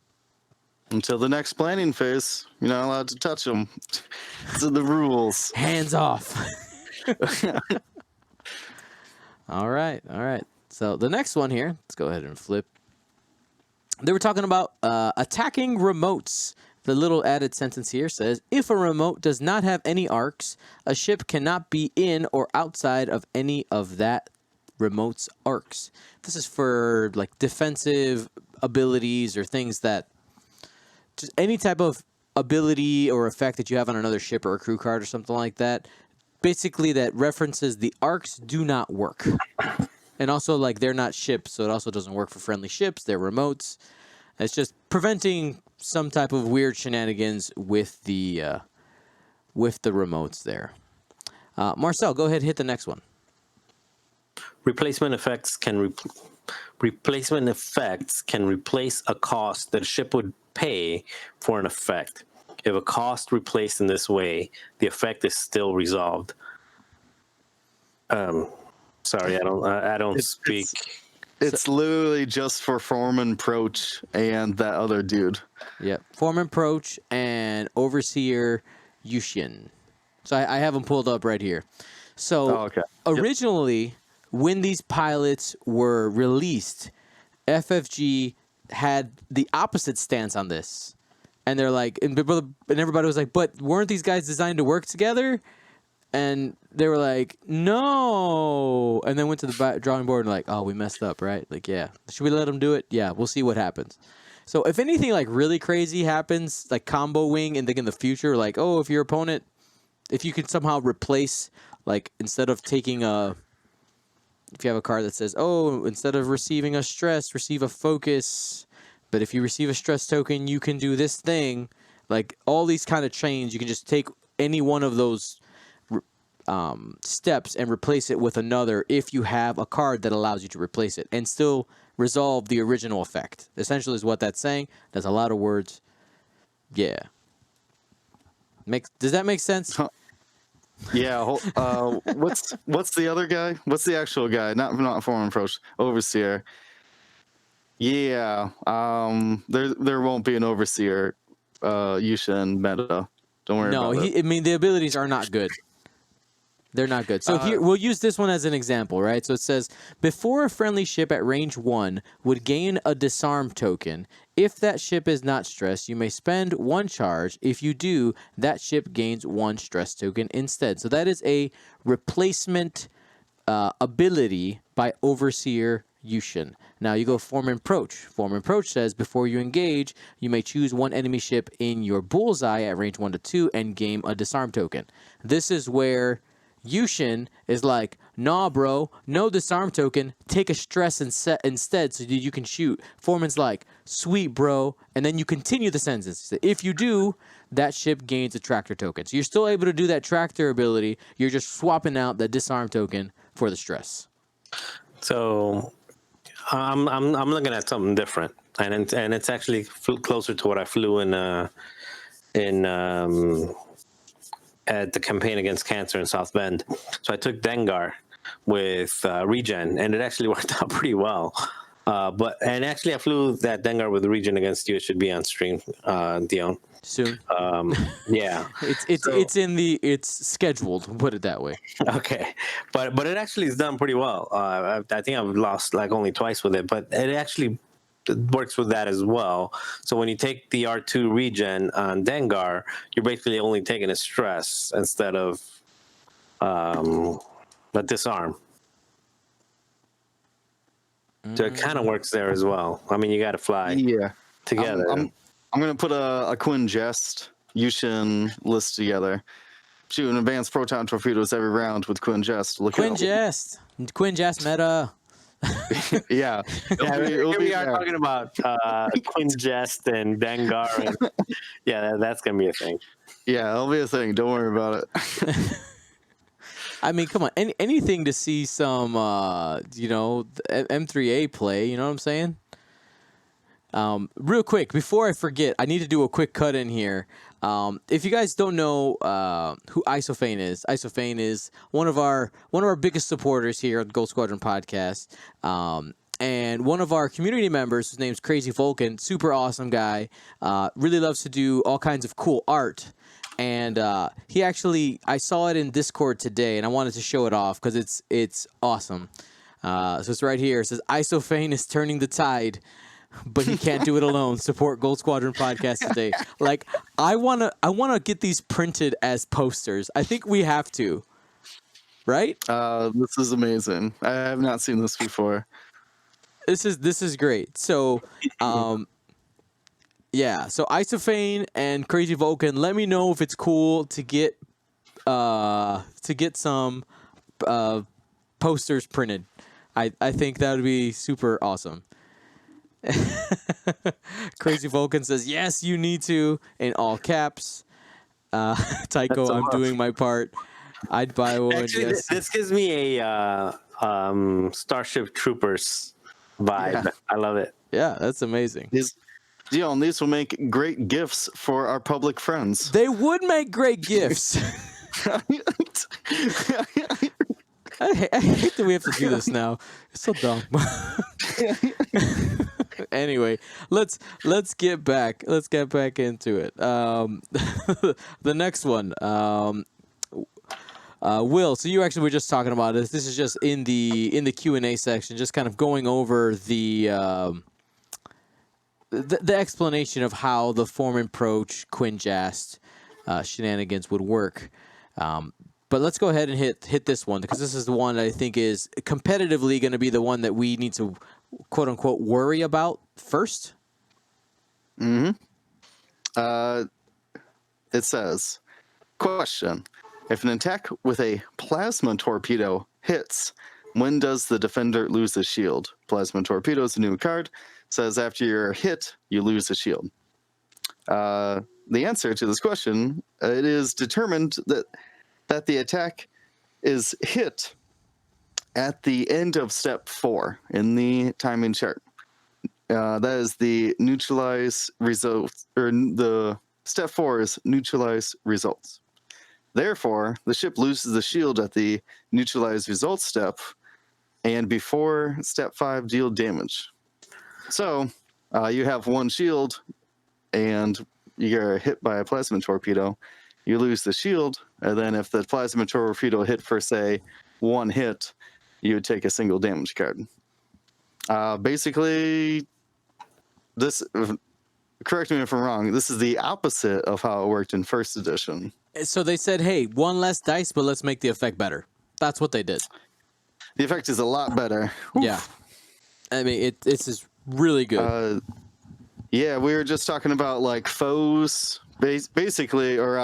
Speaker 3: Until the next planning phase, you're not allowed to touch them. It's in the rules.
Speaker 1: Hands off. All right. So the next one here, let's go ahead and flip. They were talking about attacking remotes. The little added sentence here says, if a remote does not have any arcs, a ship cannot be in or outside of any of that remote's arcs. This is for like defensive abilities or things that just any type of ability or effect that you have on another ship or a crew card or something like that. Basically that references the arcs do not work. And also like they're not ships, so it also doesn't work for friendly ships. They're remotes. It's just preventing some type of weird shenanigans with the remotes there. Marcel, go ahead and hit the next one.
Speaker 2: Replacement effects can replace a cost that a ship would pay for an effect. If a cost replaced in this way, the effect is still resolved. Sorry, I don't speak.
Speaker 3: It's literally just for Foreman, Proach, and that other dude.
Speaker 1: Yep. Foreman, Proach, and Overseer Yushin. So I have them pulled up right here. So
Speaker 3: Oh, okay.
Speaker 1: originally, when these pilots were released, FFG had the opposite stance on this. And they're like, and everybody was like, but weren't these guys designed to work together? And they were like, no. And then went to the drawing board and like, oh, we messed up, right? Like, yeah. Should we let them do it? Yeah, we'll see what happens. So if anything like really crazy happens, like combo wing, and think in the future, like, oh, if your opponent, if you could somehow replace, like, instead of taking if you have a card that says, oh, instead of receiving a stress, receive a focus. But if you receive a stress token, you can do this thing. Like, all these kind of chains, you can just take any one of those steps and replace it with another if you have a card that allows you to replace it and still resolve the original effect. Essentially is what that's saying. That's a lot of words. Yeah. Does that make sense?
Speaker 3: Yeah. What's the other guy? What's the actual guy? Not Foreman, Proach. Overseer. Yeah. There won't be an Overseer. Yushin meta. Don't worry about it.
Speaker 1: I mean, the abilities are not good. They're not good. So here, we'll use this one as an example, right? So it says, before a friendly ship at range 1 would gain a disarm token, if that ship is not stressed, you may spend 1 charge. If you do, that ship gains 1 stress token instead. So that is a replacement ability by Overseer Yushin. Now you go Foreman Proach. Foreman Proach says, before you engage, you may choose 1 enemy ship in your bullseye at range 1 to 2 and gain a disarm token. This is where Yushin is like, nah, bro, no disarm token. Take a stress instead so that you can shoot. Foreman's like, sweet, bro. And then you continue the sentence. If you do, that ship gains a tractor token. So you're still able to do that tractor ability. You're just swapping out the disarm token for the stress.
Speaker 2: So I'm looking at something different, and it's actually closer to what I flew in at the campaign against cancer in South Bend. So I took Dengar with regen, and it actually worked out pretty well. And actually I flew that Dengar with regen against you. It should be on stream, Dion.
Speaker 1: Soon.
Speaker 2: Yeah.
Speaker 1: It's scheduled, we'll put it that way.
Speaker 2: Okay. But it actually is done pretty well. I think I've lost like only twice with it, but it actually works with that as well. So when you take the R2 regen on Dengar, you're basically only taking a stress instead of a disarm. So it kind of works there as well. I mean, you got to fly together.
Speaker 3: I'm going to put a Quinn Jest Yushin list together. Shooting advanced proton torpedoes every round with Quinn Jest.
Speaker 1: Quinn Jest meta.
Speaker 3: Yeah.
Speaker 2: Here we are talking about Quinn Jest and Dengar. And, yeah, that's going to be a thing.
Speaker 3: Yeah, it'll be a thing. Don't worry about it.
Speaker 1: I mean, come on. Anything to see some, M3A play. You know what I'm saying? Real quick, before I forget, I need to do a quick cut in here. If you guys don't know who Isophane is one of our biggest supporters here at the Gold Squadron podcast. And one of our community members, his name's Crazy Vulcan, super awesome guy, really loves to do all kinds of cool art. And he actually, I saw it in Discord today, and I wanted to show it off because it's awesome. So it's right here. It says, Isophane is turning the tide, but he can't do it alone. Support Gold Squadron podcast today. Like, I wanna get these printed as posters. I think we have to. Right?
Speaker 3: This is amazing. I have not seen this before.
Speaker 1: This is great. So, yeah. So Isophane and Crazy Vulcan, let me know if it's cool to get some posters printed. I think that would be super awesome. Crazy Vulcan says, yes, you need to, in all caps. Tycho, I'm doing my part. I'd buy one.
Speaker 2: Actually,
Speaker 1: yes.
Speaker 2: This gives me a Starship Troopers vibe. Yeah. I love it.
Speaker 1: Yeah, that's amazing.
Speaker 3: These will make great gifts for our public friends.
Speaker 1: They would make great gifts. I hate that we have to do this now. It's so dumb. Anyway, let's get back into it. The next one, Will. So you actually were just talking about this. This is just in the Q&A section, just kind of going over the explanation of how the form approach Quinjast shenanigans would work. But let's go ahead and hit this one, because this is the one that I think is competitively going to be the one that we need to, quote unquote, worry about first.
Speaker 3: It says, question: if an attack with a plasma torpedo hits, when does the defender lose the shield? Plasma torpedo is a new card. Says after you're hit, you lose the shield. The answer to this question, it is determined that the attack is hit at the end of step 4 in the timing chart. That is the neutralize results, or the step 4 is neutralize results. Therefore, the ship loses the shield at the neutralize results step, and before step 5, deal damage. So you have one shield, and you get hit by a plasma torpedo. You lose the shield, and then if the plasma torpedo hit for, say, 1 hit, you would take a single damage card. Basically, this, correct me if I'm wrong, this is the opposite of how it worked in first edition.
Speaker 1: So they said, hey, 1 less dice, but let's make the effect better. That's what they did.
Speaker 3: The effect is a lot better.
Speaker 1: Yeah. I mean, this is really good.
Speaker 3: Yeah, we were just talking about like foes, basically, or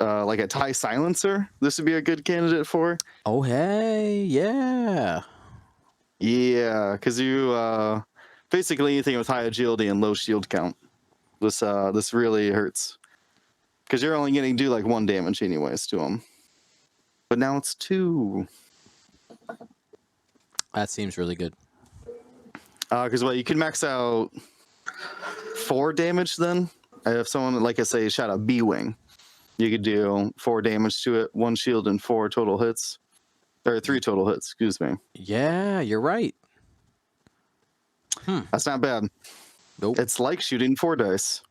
Speaker 3: like a tie silencer. This would be a good candidate for.
Speaker 1: Oh, hey, yeah.
Speaker 3: Yeah, because you basically anything with high agility and low shield count. This really hurts because you're only getting to do like 1 damage anyways to them. But now it's 2.
Speaker 1: That seems really good.
Speaker 3: Because you can max out 4 damage then. If someone, like I say, shot a B-wing, you could do 4 damage to it, 1 shield and 4 total hits. Or 3 total hits, excuse me.
Speaker 1: Yeah, you're right.
Speaker 3: That's not bad.
Speaker 1: Nope.
Speaker 3: It's like shooting 4 dice.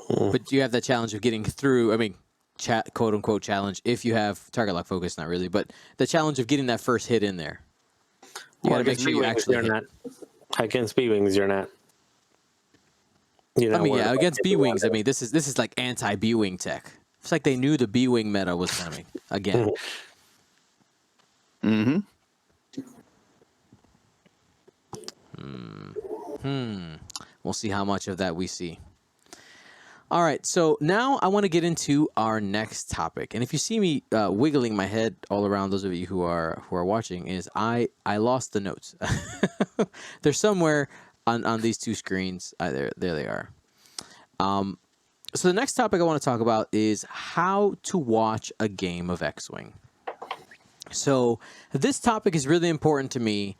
Speaker 1: But you have that challenge of getting through, I mean, quote unquote challenge, if you have target lock focus, not really, but the challenge of getting that first hit in there. You gotta make sure you actually hit.
Speaker 2: Not. Against B-Wings, you're not.
Speaker 1: I mean, yeah, against B-Wings, I mean, this is like anti-B-Wing tech. It's like they knew the B-Wing meta was coming again.
Speaker 3: Mm-hmm.
Speaker 1: We'll see how much of that we see. All right, so now I want to get into our next topic. And if you see me wiggling my head all around, those of you who are watching, is I lost the notes. They're somewhere on these 2 screens. There they are. So the next topic I want to talk about is how to watch a game of X-Wing. So this topic is really important to me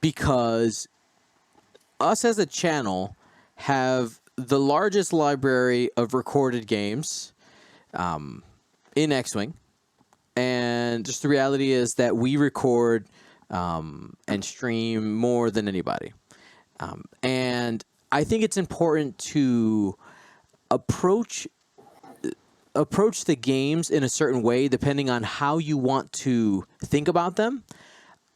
Speaker 1: because us as a channel have the largest library of recorded games in X-Wing. And just the reality is that we record and stream more than anybody. And I think it's important to approach the games in a certain way depending on how you want to think about them.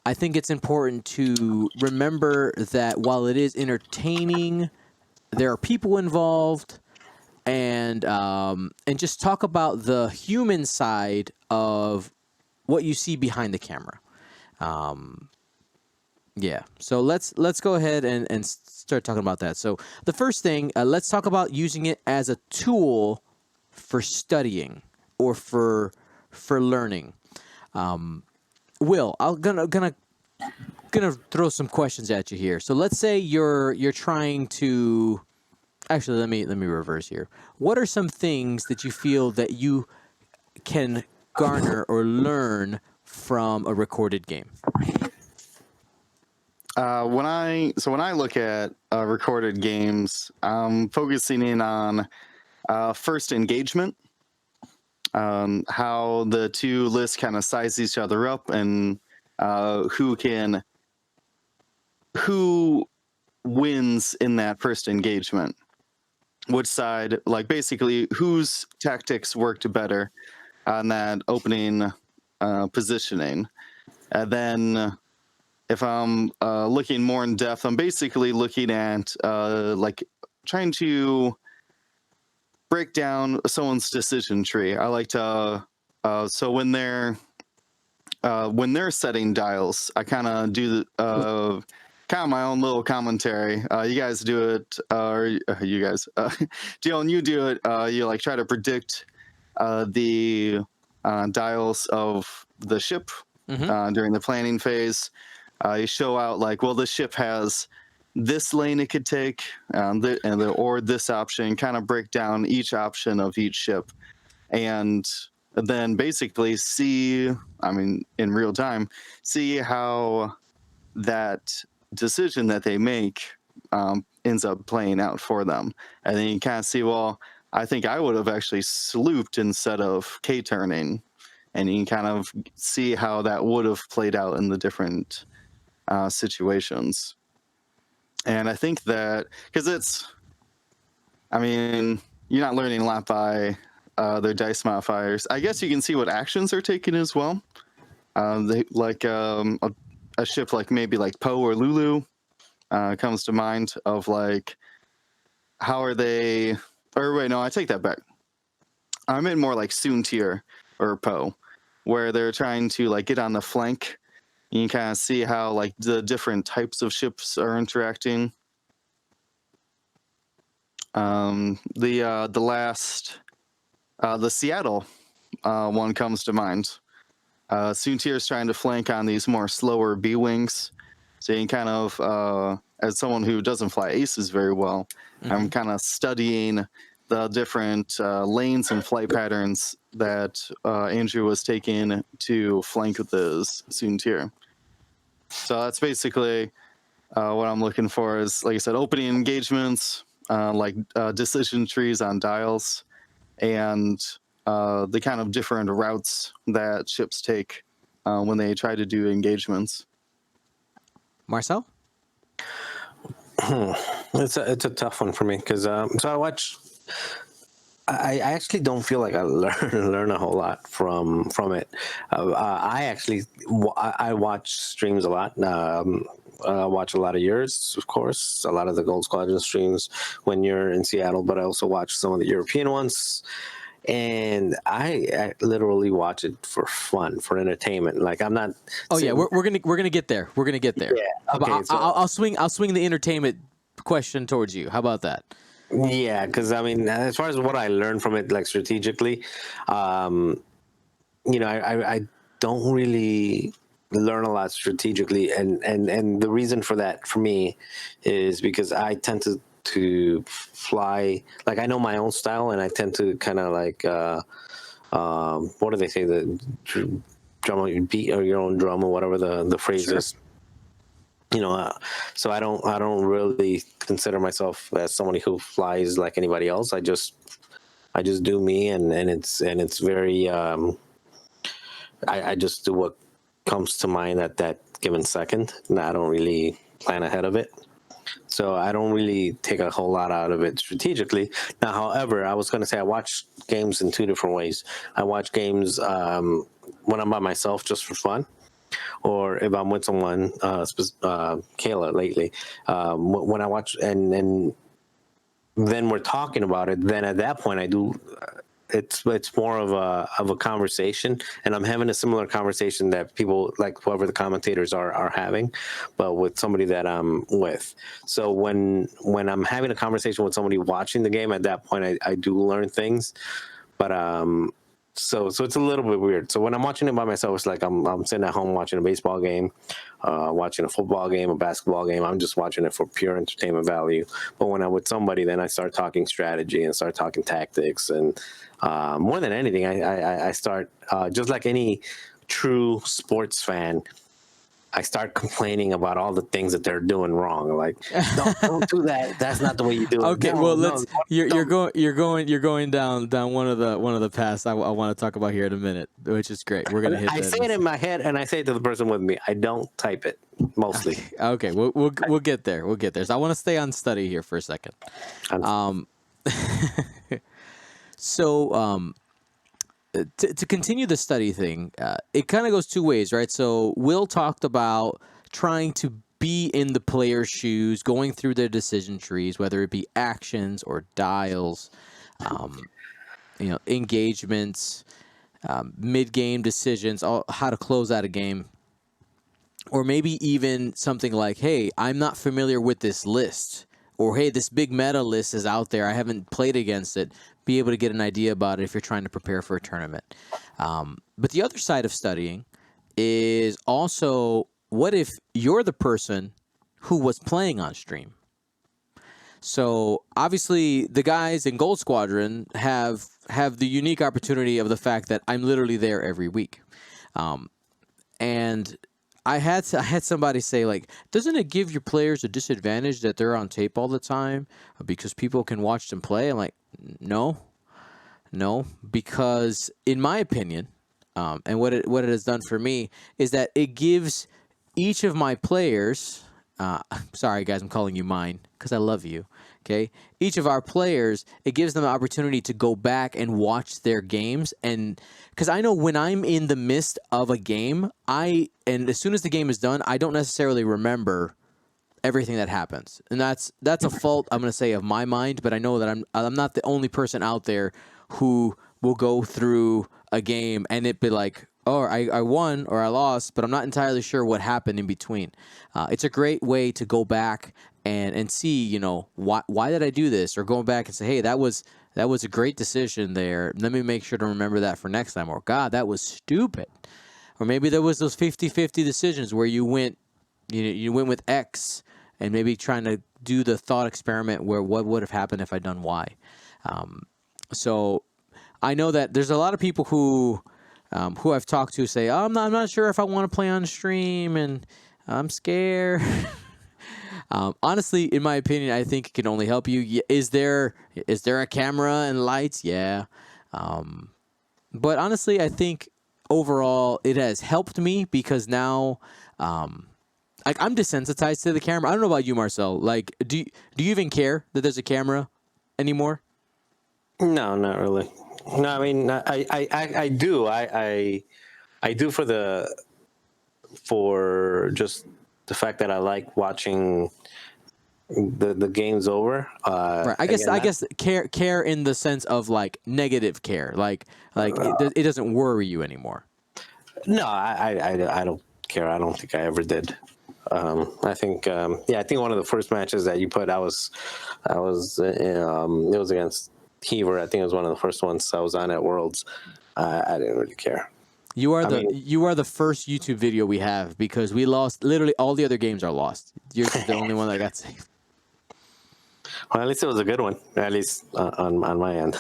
Speaker 1: I think it's important to remember that while it is entertaining, there are people involved, and just talk about the human side of what you see behind the camera. Yeah, so let's go ahead and start talking about that. So the first thing, let's talk about using it as a tool for studying or for learning. Will, I'm gonna throw some questions at you here. So let's say you're trying to. Actually, let me reverse here. What are some things that you feel that you can garner or learn from a recorded game?
Speaker 3: When I look at recorded games, I'm focusing in on first engagement. how the two lists kind of size each other up, and who wins in that first engagement. Which side, like basically, whose tactics worked better on that opening positioning. And then if I'm looking more in depth, I'm basically looking at like trying to break down someone's decision tree. I like to so when they're setting dials, I kind of do kind of my own little commentary. You guys do it, or you guys, Dylan, you do it. You like try to predict the dials of the ship during the planning phase. You show out like, well, this ship has this lane it could take, or this option. Kind of break down each option of each ship, and then basically see, I mean, in real time, see how that decision that they make ends up playing out for them. And then you kind of see, well, I think I would have actually slooped instead of K-turning. And you can kind of see how that would have played out in the different situations. And I think that, because I mean, you're not learning a lot by their dice modifiers. I guess you can see what actions are taken as well. They, like a ship like maybe like Poe or Lulu comes to mind of like, how are they, or wait, no, I take that back. I meant more like Soontir or Poe, where they're trying to like get on the flank. You can kind of see how like the different types of ships are interacting. The Seattle one comes to mind. Soontir is trying to flank on these more slower B-wings. So you can kind of, as someone who doesn't fly aces very well, I'm kind of studying the different lanes and flight patterns that Andrew was taking to flank with his Soontir. So that's basically what I'm looking for is, like I said, opening engagements, like decision trees on dials, and the kind of different routes that ships take when they try to do engagements.
Speaker 1: Marcel?
Speaker 2: It's a tough one for me because so I watch. I actually don't feel like I learn a whole lot from it. I watch streams a lot. I watch a lot of yours, of course, a lot of the Gold Squadron streams when you're in Seattle, but I also watch some of the European ones. And I literally watch it for fun, for entertainment. Like I'm not.
Speaker 1: Oh yeah, we're gonna get there. We're gonna get there.
Speaker 2: Yeah. Okay.
Speaker 1: I'll swing the entertainment question towards you. How about that?
Speaker 2: Yeah, because I mean, as far as what I learned from it, like strategically, I don't really learn a lot strategically, and the reason for that for me is because I tend to fly, like I know my own style, and I tend to kind of like what do they say, the drum, beat or your own drum or whatever the phrase is. So I don't really consider myself as somebody who flies like anybody else. I just do me, and it's very I just do what comes to mind at that given second. And I don't really plan ahead of it. So I don't really take a whole lot out of it strategically. Now, however, I was going to say I watch games in two different ways. I watch games when I'm by myself just for fun, or if I'm with someone, Kayla lately, when I watch and then we're talking about it, then at that point I do. It's more of a conversation, and I'm having a similar conversation that people, like whoever the commentators are having, but with somebody that I'm with. So when I'm having a conversation with somebody watching the game, at that point I do learn things, but so it's a little bit weird. So when I'm watching it by myself, it's like I'm sitting at home watching a baseball game, watching a football game, a basketball game. I'm just watching it for pure entertainment value. But when I'm with somebody, then I start talking strategy and start talking tactics, and more than anything, I start just like any true sports fan. I start complaining about all the things that they're doing wrong. Like, don't do that. That's not the way you do it.
Speaker 1: Okay,
Speaker 2: No,
Speaker 1: well,
Speaker 2: no,
Speaker 1: let's. You're
Speaker 2: don't.
Speaker 1: going down one of the paths I want to talk about here in a minute, which is great. We're gonna hit
Speaker 2: I
Speaker 1: that.
Speaker 2: say it in my head, and I say it to the person with me. I don't type it mostly.
Speaker 1: Okay, we'll get there. We'll get there. So I want to stay on study here for a second. So to continue the study thing, it kind of goes two ways, right? So Will talked about trying to be in the player's shoes, going through their decision trees, whether it be actions or dials, engagements, mid-game decisions, how to close out a game. Or maybe even something like, hey, I'm not familiar with this list. Or, hey, this big meta list is out there. I haven't played against it. Be able to get an idea about it if you're trying to prepare for a tournament. But the other side of studying is also, what if you're the person who was playing on stream? So obviously the guys in Gold Squadron have the unique opportunity of the fact that I'm literally there every week. And I had somebody say, like, doesn't it give your players a disadvantage that they're on tape all the time because people can watch them play? I'm like, no, because in my opinion, and what it has done for me is that it gives each of my players, sorry guys, I'm calling you mine because I love you. Okay, each of our players, it gives them the opportunity to go back and watch their games, and because I know when I'm in the midst of a game, and as soon as the game is done, I don't necessarily remember everything that happens, and that's a fault, I'm going to say, of my mind. But I know that I'm not the only person out there who will go through a game and it be like, oh, I won or I lost, but I'm not entirely sure what happened in between. It's a great way to go back and see, why did I do this? Or going back and say, hey, that was a great decision there. Let me make sure to remember that for next time. Or, God, that was stupid. Or maybe there was those 50-50 decisions where you went with X and maybe trying to do the thought experiment where what would have happened if I'd done Y. So I know that there's a lot of people who I've talked to say, oh, I'm not sure if I want to play on stream and I'm scared. Honestly, in my opinion, I think it can only help you. Is there a camera and lights? Yeah. But honestly, I think overall it has helped me because now I'm desensitized to the camera. I don't know about you, Marcel. Like, do you even care that there's a camera anymore?
Speaker 2: No, not really. No, I mean, I do. I do for just the fact that I like watching the game's over.
Speaker 1: Right. I guess care in the sense of like negative care, like it doesn't worry you anymore.
Speaker 2: No, I don't care. I don't think I ever did. I think I think one of the first matches that you put, it was against Heaver. I think it was one of the first ones I was on at Worlds. I didn't really care.
Speaker 1: You are the first YouTube video we have because we lost literally all the other games are lost. You're the only one that got saved.
Speaker 2: Well, at least it was a good one. At least on my end.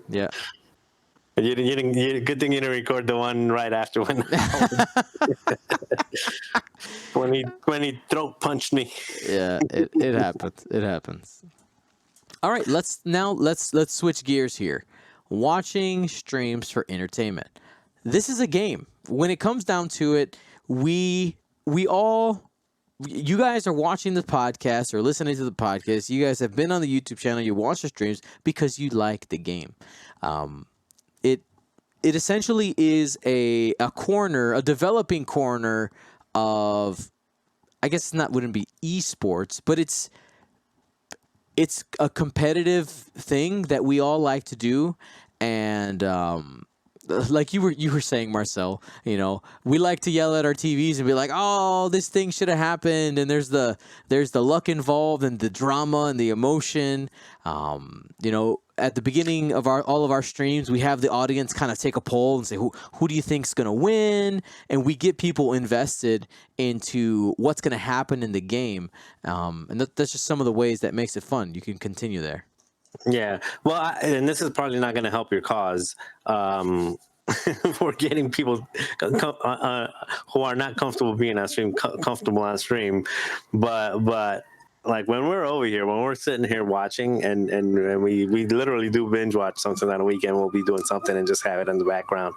Speaker 1: Yeah.
Speaker 2: You good thing you didn't record the one right after when when he throat punched me.
Speaker 1: Yeah, it happens. It happens. All right, let's switch gears here. Watching streams for entertainment. This is a game. When it comes down to it, you guys are watching the podcast or listening to the podcast. You guys have been on the YouTube channel. You watch the streams because you like the game. It essentially is a corner, a developing corner of, I guess wouldn't be esports, but it's a competitive thing that we all like to do, and like you were saying, Marcel, we like to yell at our TVs and be like, oh, this thing should have happened, and there's the luck involved and the drama and the emotion. At the beginning of all of our streams, we have the audience kind of take a poll and say, who do you think's going to win? And we get people invested into what's going to happen in the game. And that's just some of the ways that makes it fun. You can continue there.
Speaker 2: Yeah. Well, and this is probably not going to help your cause. for getting people who are not comfortable being on stream comfortable on stream, but like when we're over here, when we're sitting here watching, and we literally do binge watch something on a weekend. We'll be doing something and just have it in the background,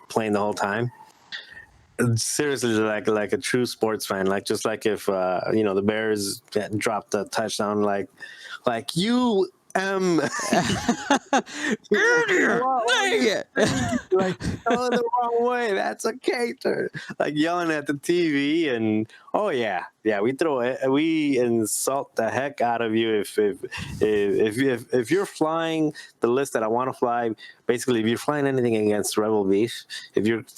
Speaker 2: playing the whole time. Seriously, like a true sports fan, like just like if the Bears dropped a touchdown, like you idiot, dang it, like oh, the wrong way, that's a cater, like yelling at the TV, and oh yeah, we insult the heck out of you if you're flying the list that I want to fly. Basically, if you're flying anything against Rebel Beef,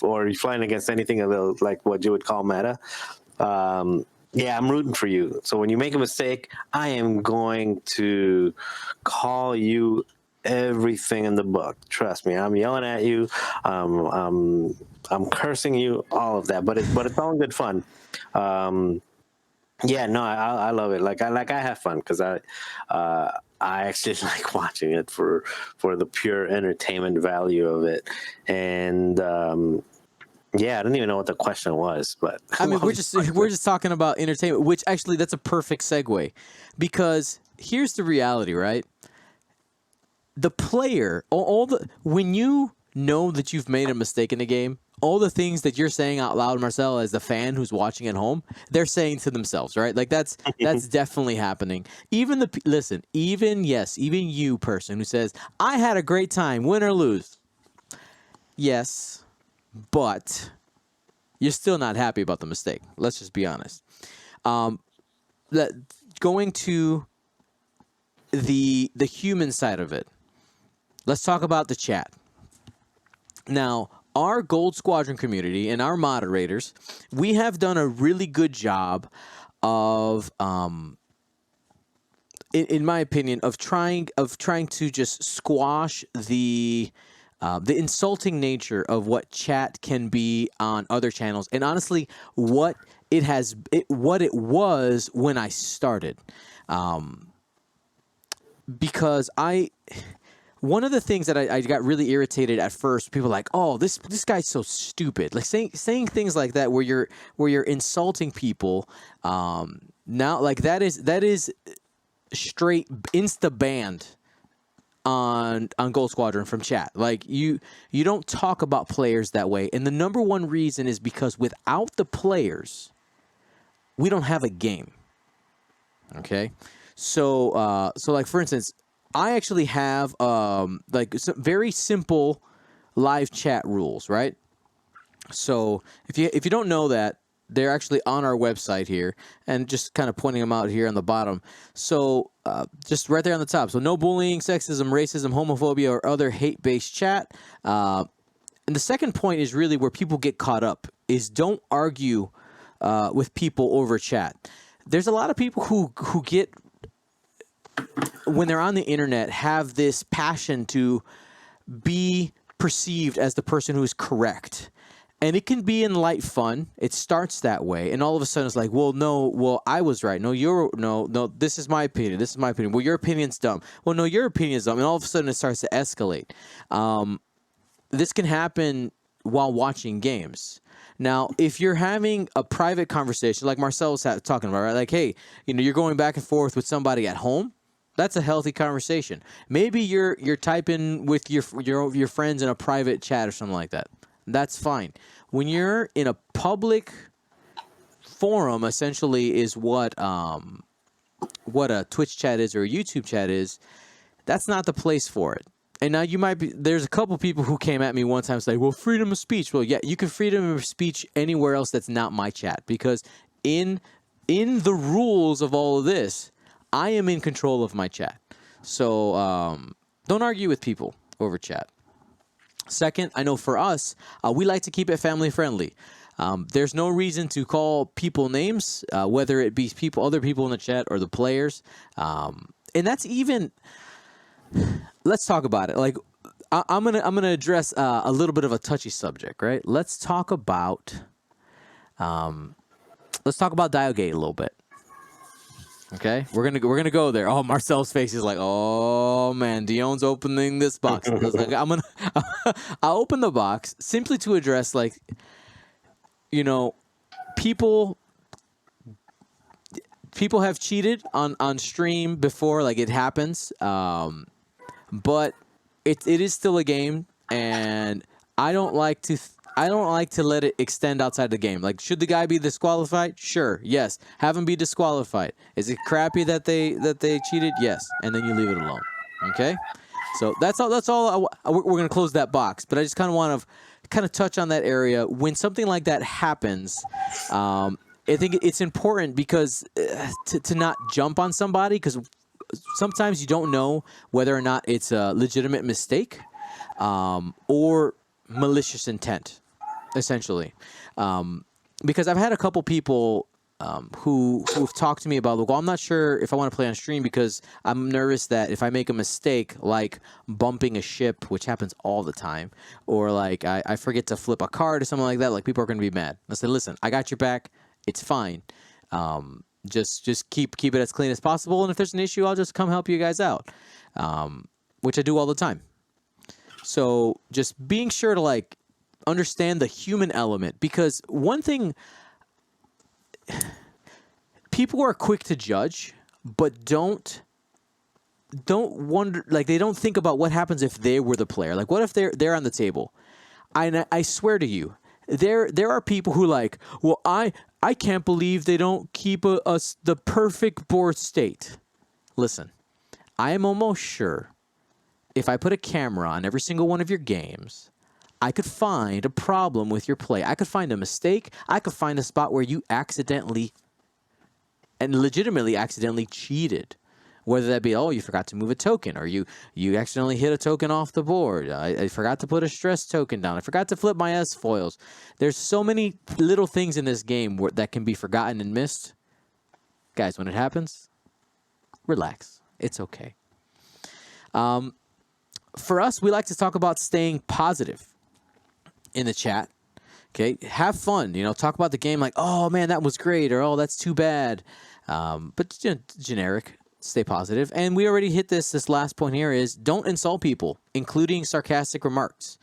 Speaker 2: or you're flying against anything of the, like what you would call meta, yeah, I'm rooting for you. So when you make a mistake, I am going to call you everything in the book. Trust me, I'm yelling at you, I'm cursing you, all of that. But it's all in good fun. Yeah, no, I love it. Like I have fun because I actually like watching it for the pure entertainment value of it. And yeah, I don't even know what the question was, but
Speaker 1: I mean, we're just talking about entertainment, which actually that's a perfect segue, because here's the reality, right? The player, when you know that you've made a mistake in the game, all the things that you're saying out loud, Marcel, as the fan who's watching at home, they're saying to themselves, right? Like that's definitely happening. Even even you, person who says, I had a great time, win or lose. Yes, but you're still not happy about the mistake. Let's just be honest. Going to the human side of it, let's talk about the chat. Now, our Gold Squadron community and our moderators, we have done a really good job of, in my opinion, of trying to just squash the insulting nature of what chat can be on other channels, and honestly, what it was when I started, because one of the things that I got really irritated at first, people were like, oh, this guy's so stupid, like saying things like that where you're insulting people. Now, like that is straight insta banned on Gold Squadron from chat. Like you don't talk about players that way, and the number one reason is because without the players, we don't have a game. Okay, so like for instance, I actually have like some very simple live chat rules, right? So if you don't know that, they're actually on our website here, and just kind of pointing them out here on the bottom. So just right there on the top. So no bullying, sexism, racism, homophobia, or other hate-based chat. And the second point is really where people get caught up, is don't argue with people over chat. There's a lot of people who get, when they're on the internet, have this passion to be perceived as the person who is correct. And it can be in light fun. It starts that way, and all of a sudden it's like, well, I was right. No, this is my opinion. This is my opinion. Well, your opinion's dumb. Well, no, your opinion's dumb. And all of a sudden it starts to escalate. This can happen while watching games. Now, if you're having a private conversation, like Marcel was talking about, right? Like, hey, you're going back and forth with somebody at home. That's a healthy conversation. Maybe you're typing with your friends in a private chat or something like that. That's fine. When you're in a public forum, essentially, is what a Twitch chat is or a YouTube chat is. That's not the place for it. And now there's a couple people who came at me one time saying, well, freedom of speech. Well, yeah, you can freedom of speech anywhere else that's not my chat, because in the rules of all of this, I am in control of my chat. So don't argue with people over chat. Second, I know for us, we like to keep it family friendly. There's no reason to call people names, whether it be other people in the chat or the players. And that's even, let's talk about it. Like I'm gonna address a little bit of a touchy subject, right? Let's talk about Dialgate a little bit. Okay, we're gonna go there. Oh, Marcel's face is like, oh man, Dion's opening this box. I was like, I'll open the box simply to address, like, you know, people have cheated on stream before, like it happens, but it is still a game, and I don't like to let it extend outside the game. Like, should the guy be disqualified? Sure, yes. Have him be disqualified. Is it crappy that they cheated? Yes, and then you leave it alone. Okay, so that's all. We're gonna close that box, but I just kind of want to touch on that area when something like that happens. I think it's important because to not jump on somebody, because sometimes you don't know whether or not it's a legitimate mistake or malicious intent, essentially. Because I've had a couple people who've talked to me about, well, I'm not sure if I want to play on stream because I'm nervous that if I make a mistake, like bumping a ship, which happens all the time, or like I forget to flip a card or something like that, like people are going to be mad. I said, listen, I got your back. It's fine. Just keep it as clean as possible, and if there's an issue, I'll just come help you guys out, which I do all the time. So just being sure to like understand the human element, because one thing, people are quick to judge, but don't wonder, like they don't think about what happens if they were the player. Like, what if they're on the table? I swear to you, there are people who like, well, I can't believe they don't keep us the perfect board state. Listen, I am almost sure if I put a camera on every single one of your games, I could find a problem with your play. I could find a mistake. I could find a spot where you accidentally and legitimately accidentally cheated. Whether that be, oh, you forgot to move a token, or you accidentally hit a token off the board. I forgot to put a stress token down. I forgot to flip my S foils. There's so many little things in this game that can be forgotten and missed. Guys, when it happens, relax. It's okay. For us, we like to talk about staying positive in the chat. Okay, have fun. Talk about the game like, oh man, that was great, or oh, that's too bad. But generic. Stay positive. And we already hit this last point here is don't insult people, including sarcastic remarks,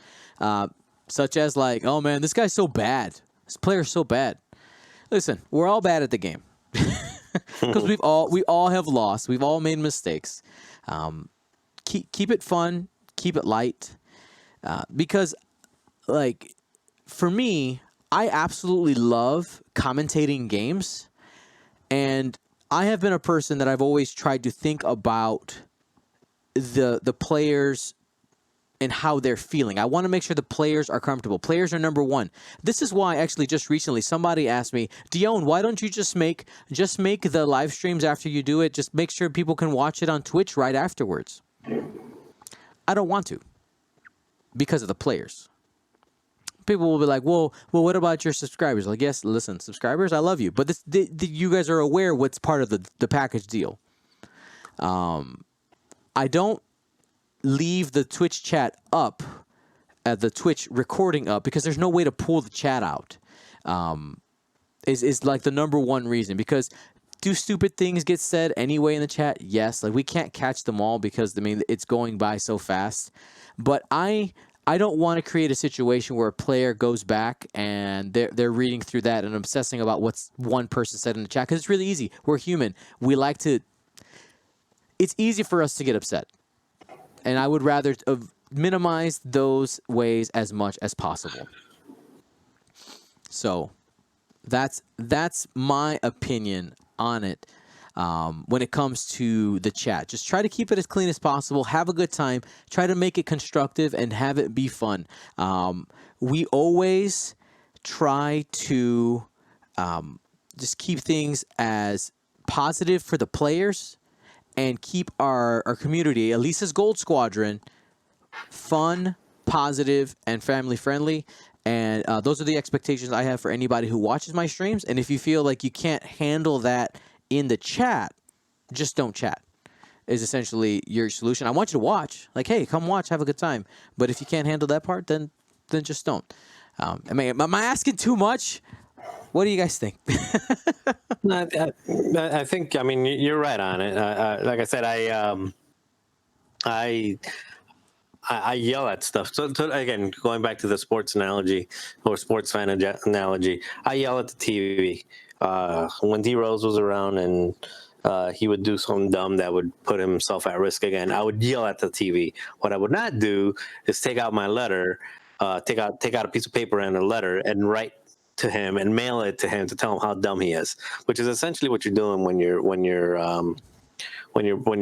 Speaker 1: such as like, oh man, this guy's so bad. This player's so bad. Listen, we're all bad at the game because we all have lost. We've all made mistakes. Keep it fun. Keep it light. Because like for me, I absolutely love commentating games, and I have been a person that I've always tried to think about the players and how they're feeling. I want to make sure the players are comfortable. Players are number one. This is why actually just recently somebody asked me, Dion, why don't you just make the live streams after you do it? Just make sure people can watch it on Twitch right afterwards. I don't want to because of the players. People will be like, well, what about your subscribers? Like, yes, listen, subscribers, I love you. But you guys are aware what's part of the package deal. I don't leave the Twitch chat up, the Twitch recording up, because there's no way to pull the chat out. Is like the number one reason. Because do stupid things get said anyway in the chat? Yes. Like, we can't catch them all because, it's going by so fast. But I don't want to create a situation where a player goes back and they're reading through that and obsessing about what's one person said in the chat, because it's really easy. We're human. We like to. It's easy for us to get upset, and I would rather minimize those ways as much as possible. So, that's my opinion on it. When it comes to the chat, just try to keep it as clean as possible. Have a good time. Try to make it constructive and have it be fun. We always try to just keep things as positive for the players and keep our community, Elisa's Gold Squadron, fun, positive, and family friendly. And those are the expectations I have for anybody who watches my streams. And if you feel like you can't handle that in the chat, just don't chat, is essentially your solution. I want you to watch. Like, hey, come watch, have a good time. But if you can't handle that part, then just don't. Am I asking too much? What do you guys think?
Speaker 2: No, I think, I mean, you're right on it. Like I said, I yell at stuff. So again, going back to the sports analogy or sports fan analogy, I yell at the TV. When D Rose was around and he would do something dumb that would put himself at risk again, I would yell at the TV. What I would not do is take out my letter, take out a piece of paper and a letter and write to him and mail it to him to tell him how dumb he is, which is essentially what you're doing when you're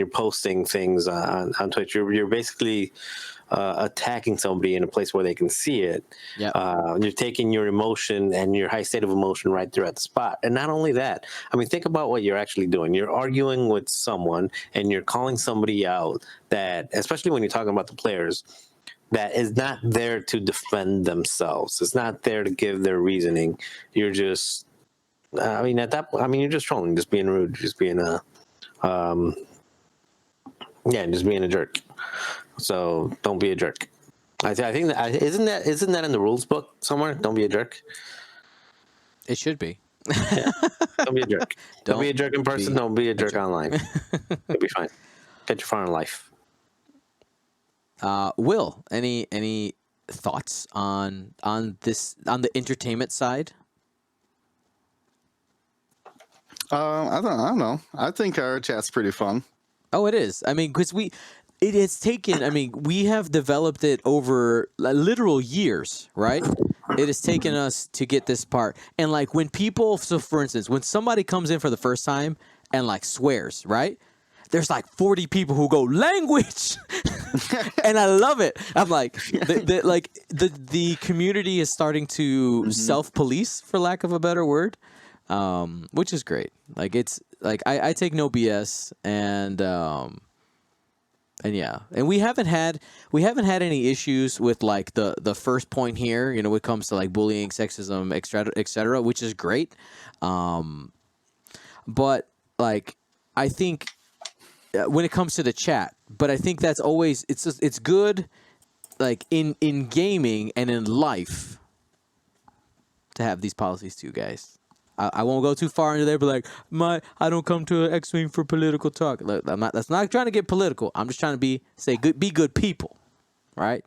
Speaker 2: posting things on Twitch. You're basically attacking somebody in a place where they can see it.
Speaker 1: Yeah.
Speaker 2: You're taking your emotion and your high state of emotion right there at the spot. And not only that, I mean, think about what you're actually doing. You're arguing with someone and you're calling somebody out that, especially when you're talking about the players, that is not there to defend themselves. It's not there to give their reasoning. You're just, I mean, you're just trolling, just being rude, just being just being a jerk. So don't be a jerk. I think that isn't that in the rules book somewhere? Don't be a jerk.
Speaker 1: It should be.
Speaker 2: Yeah. Don't be a jerk. Don't be a jerk in person. Don't be a jerk online. You'll be fine. Get your fun in life.
Speaker 1: Will, any thoughts on the entertainment side?
Speaker 3: I don't know. I think our chat's pretty fun.
Speaker 1: Oh, it is. I mean, because it has taken, I mean, we have developed it over literal years, right? It has taken us to get this part. And like when people, so for instance, when somebody comes in for the first time and like swears, right? There's like 40 people who go language, and I love it. I'm like, the community is starting to self-police, for lack of a better word, which is great. Like it's like I take no BS, and yeah, and we haven't had any issues with like the first point here. You know, when it comes to like bullying, sexism, etc., which is great. But like I think. When it comes to the chat, but I think that's always it's good, like in gaming and in life, to have these policies too, guys. I won't go too far into there, but like I don't come to X-Wing for political talk. Look, that's not trying to get political. I'm just trying to be good people, right?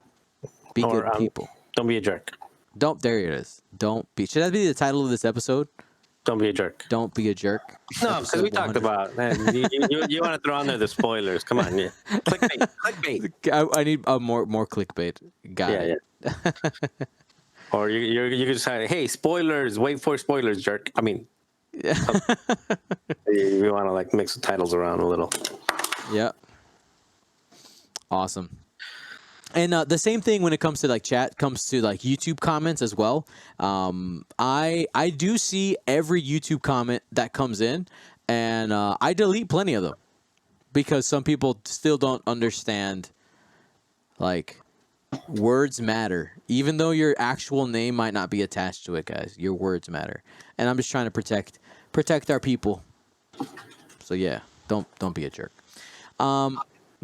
Speaker 1: Be good people.
Speaker 2: Don't be a jerk.
Speaker 1: There it is. Don't be. Should that be the title of this episode?
Speaker 2: Don't be a jerk.
Speaker 1: Don't be a jerk.
Speaker 2: No, because we talked about, man, you want to throw on there the spoilers. Come on, yeah. Clickbait.
Speaker 1: I need more clickbait. Got it.
Speaker 2: Yeah. Or you could just say, hey, spoilers. Wait for spoilers, jerk. I mean, you want to like mix the titles around a little.
Speaker 1: Yeah. Awesome. And the same thing when it comes to like chat, comes to like YouTube comments as well. I do see every YouTube comment that comes in, and I delete plenty of them because some people still don't understand. Like, words matter, even though your actual name might not be attached to it, guys. Your words matter, and I'm just trying to protect our people. So yeah, don't be a jerk.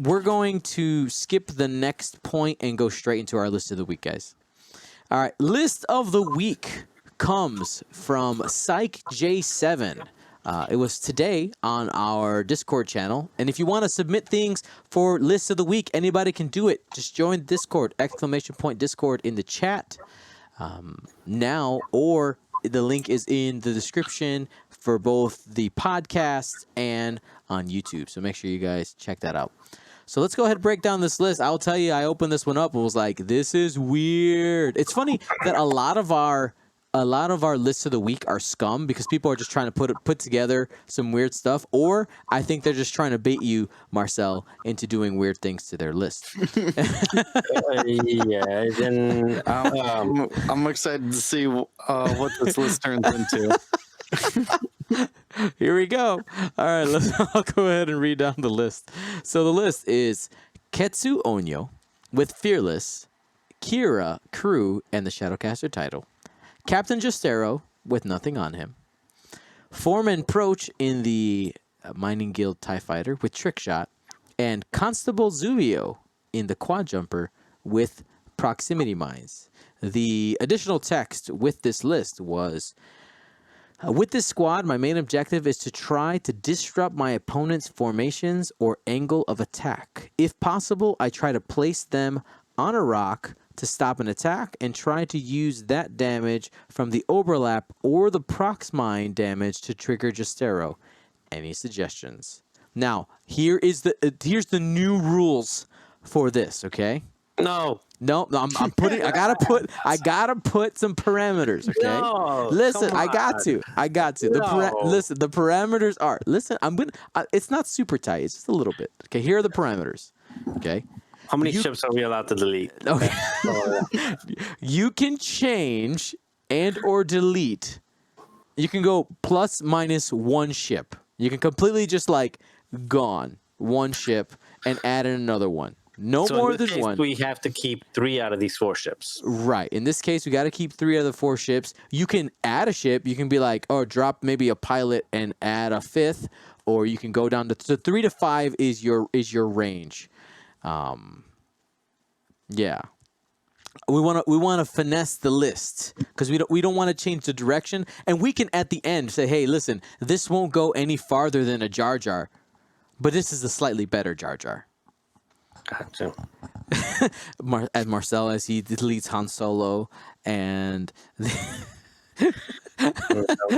Speaker 1: We're going to skip the next point and go straight into our list of the week, guys. All right, list of the week comes from Psych J7. It was today on our Discord channel. And if you want to submit things for list of the week, anybody can do it. Just join Discord, ! Discord in the chat now, or the link is in the description for both the podcast and on YouTube. So make sure you guys check that out. So let's go ahead and break down this list. I'll tell you, I opened this one up and was like, this is weird. It's funny that a lot of our lists of the week are scum because people are just trying to put together some weird stuff, or I think they're just trying to bait you, Marcel, into doing weird things to their list.
Speaker 2: Yeah, then
Speaker 3: I'm excited to see what this list turns into.
Speaker 1: Here we go. All right, I'll go ahead and read down the list. So the list is Ketsu Onyo with Fearless, Kira, Crew, and the Shadowcaster title. Captain Justero with nothing on him. Foreman Proach in the Mining Guild TIE Fighter with Trick Shot. And Constable Zubio in the Quad Jumper with Proximity Mines. The additional text with this list was With this squad, my main objective is to try to disrupt my opponent's formations or angle of attack. If possible, I try to place them on a rock to stop an attack and try to use that damage from the overlap or the prox mine damage to trigger Justero. Any suggestions? Now, here's the new rules for this, okay?
Speaker 2: No.
Speaker 1: No, I'm putting. I gotta put some parameters. Okay.
Speaker 2: No,
Speaker 1: listen,
Speaker 2: come
Speaker 1: I got to.
Speaker 2: No.
Speaker 1: Listen, the parameters are. Listen, I'm gonna. It's not super tight. It's just a little bit. Okay. Here are the parameters. Okay.
Speaker 2: How many ships are we allowed to delete?
Speaker 1: Okay. You can change and or delete. You can go plus minus one ship. You can completely just like gone one ship and add in another one. No
Speaker 2: So
Speaker 1: more
Speaker 2: in this
Speaker 1: than
Speaker 2: case,
Speaker 1: one.
Speaker 2: we have to keep 3 out of these 4 ships.
Speaker 1: Right. In this case, we got to keep 3 out of the 4 ships. You can add a ship. You can be like, oh, drop maybe a pilot and add a 5th, or you can go down to 3 to 5 is your range. Yeah. We want to finesse the list because we don't want to change the direction, and we can at the end say, hey, listen, this won't go any farther than a Jar Jar, but this is a slightly better Jar Jar.
Speaker 2: Gotcha.
Speaker 1: As Marcel, as he deletes Han Solo and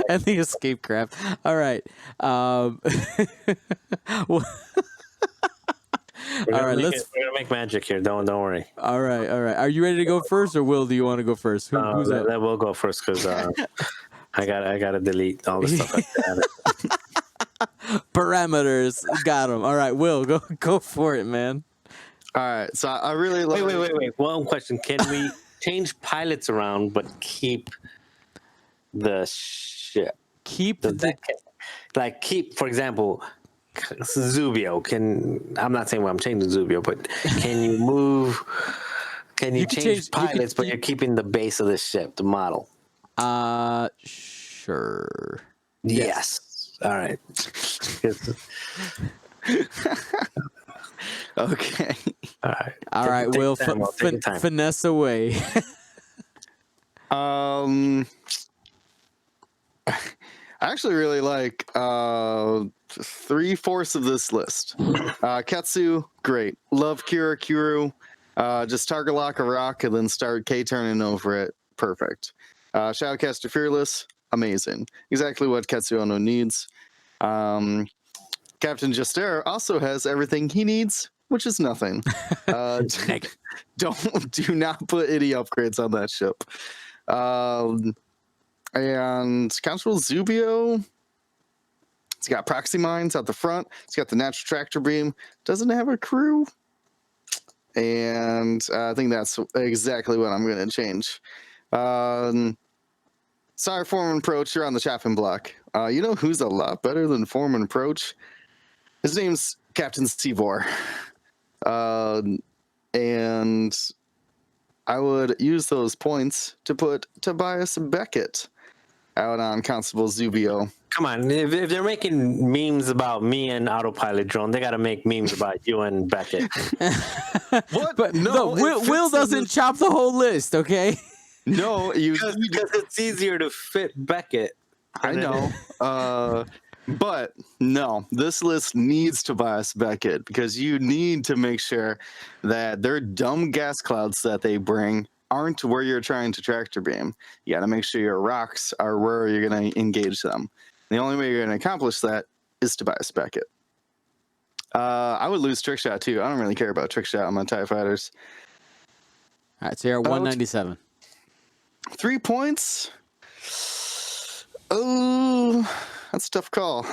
Speaker 1: and the escape craft. All right. All right.
Speaker 2: We're gonna make magic here. Don't worry.
Speaker 1: All right. Are you ready to go first, or Will? Do you want to go first? Who's up?
Speaker 2: That will go first because I gotta delete all the stuff like that.
Speaker 1: Parameters. Got him. All right, Will, go for it, man.
Speaker 3: All right, so I really like.
Speaker 2: Wait. One question: can we change pilots around but keep the ship?
Speaker 1: Keep
Speaker 2: Keep, for example, Zubio. I'm not saying I'm changing Zubio, but can you move? Can you change pilots, but you're keeping the base of the ship, the model?
Speaker 1: Sure.
Speaker 2: Yes. All right.
Speaker 3: Okay.
Speaker 2: All right.
Speaker 1: Will,
Speaker 2: take time.
Speaker 1: finesse away.
Speaker 3: I actually really like 3/4 of this list. Ketsu, great. Love Kuru. Just target lock a rock and then start K turning over it. Perfect. Shadowcaster Fearless, amazing. Exactly what Ketsu Ono needs. Captain Justera also has everything he needs, which is nothing. Do not put any upgrades on that ship. And Constable Zubio, it's got proxy mines out the front. It's got the natural tractor beam. Doesn't have a crew. And I think that's exactly what I'm going to change. Sorry, Foreman Approach, you're on the chopping block. You know who's a lot better than Foreman Approach? His name's Captain Seavor. And I would use those points to put Tobias Beckett out on Constable Zubio.
Speaker 2: Come on, if they're making memes about me and Autopilot Drone, they got to make memes about you and Beckett.
Speaker 3: What?
Speaker 1: But no, Will doesn't chop the whole list, okay?
Speaker 3: No,
Speaker 2: Because it's easier to fit Beckett.
Speaker 3: I know. But no, this list needs Tobias Beckett because you need to make sure that their dumb gas clouds that they bring aren't where you're trying to tractor beam. You got to make sure your rocks are where you're going to engage them. The only way you're going to accomplish that is Tobias Beckett. I would lose trick shot too. I don't really care about trick shot on my TIE fighters.
Speaker 1: All right, so you're at 197.
Speaker 3: 3 points. Oh, that's a tough call.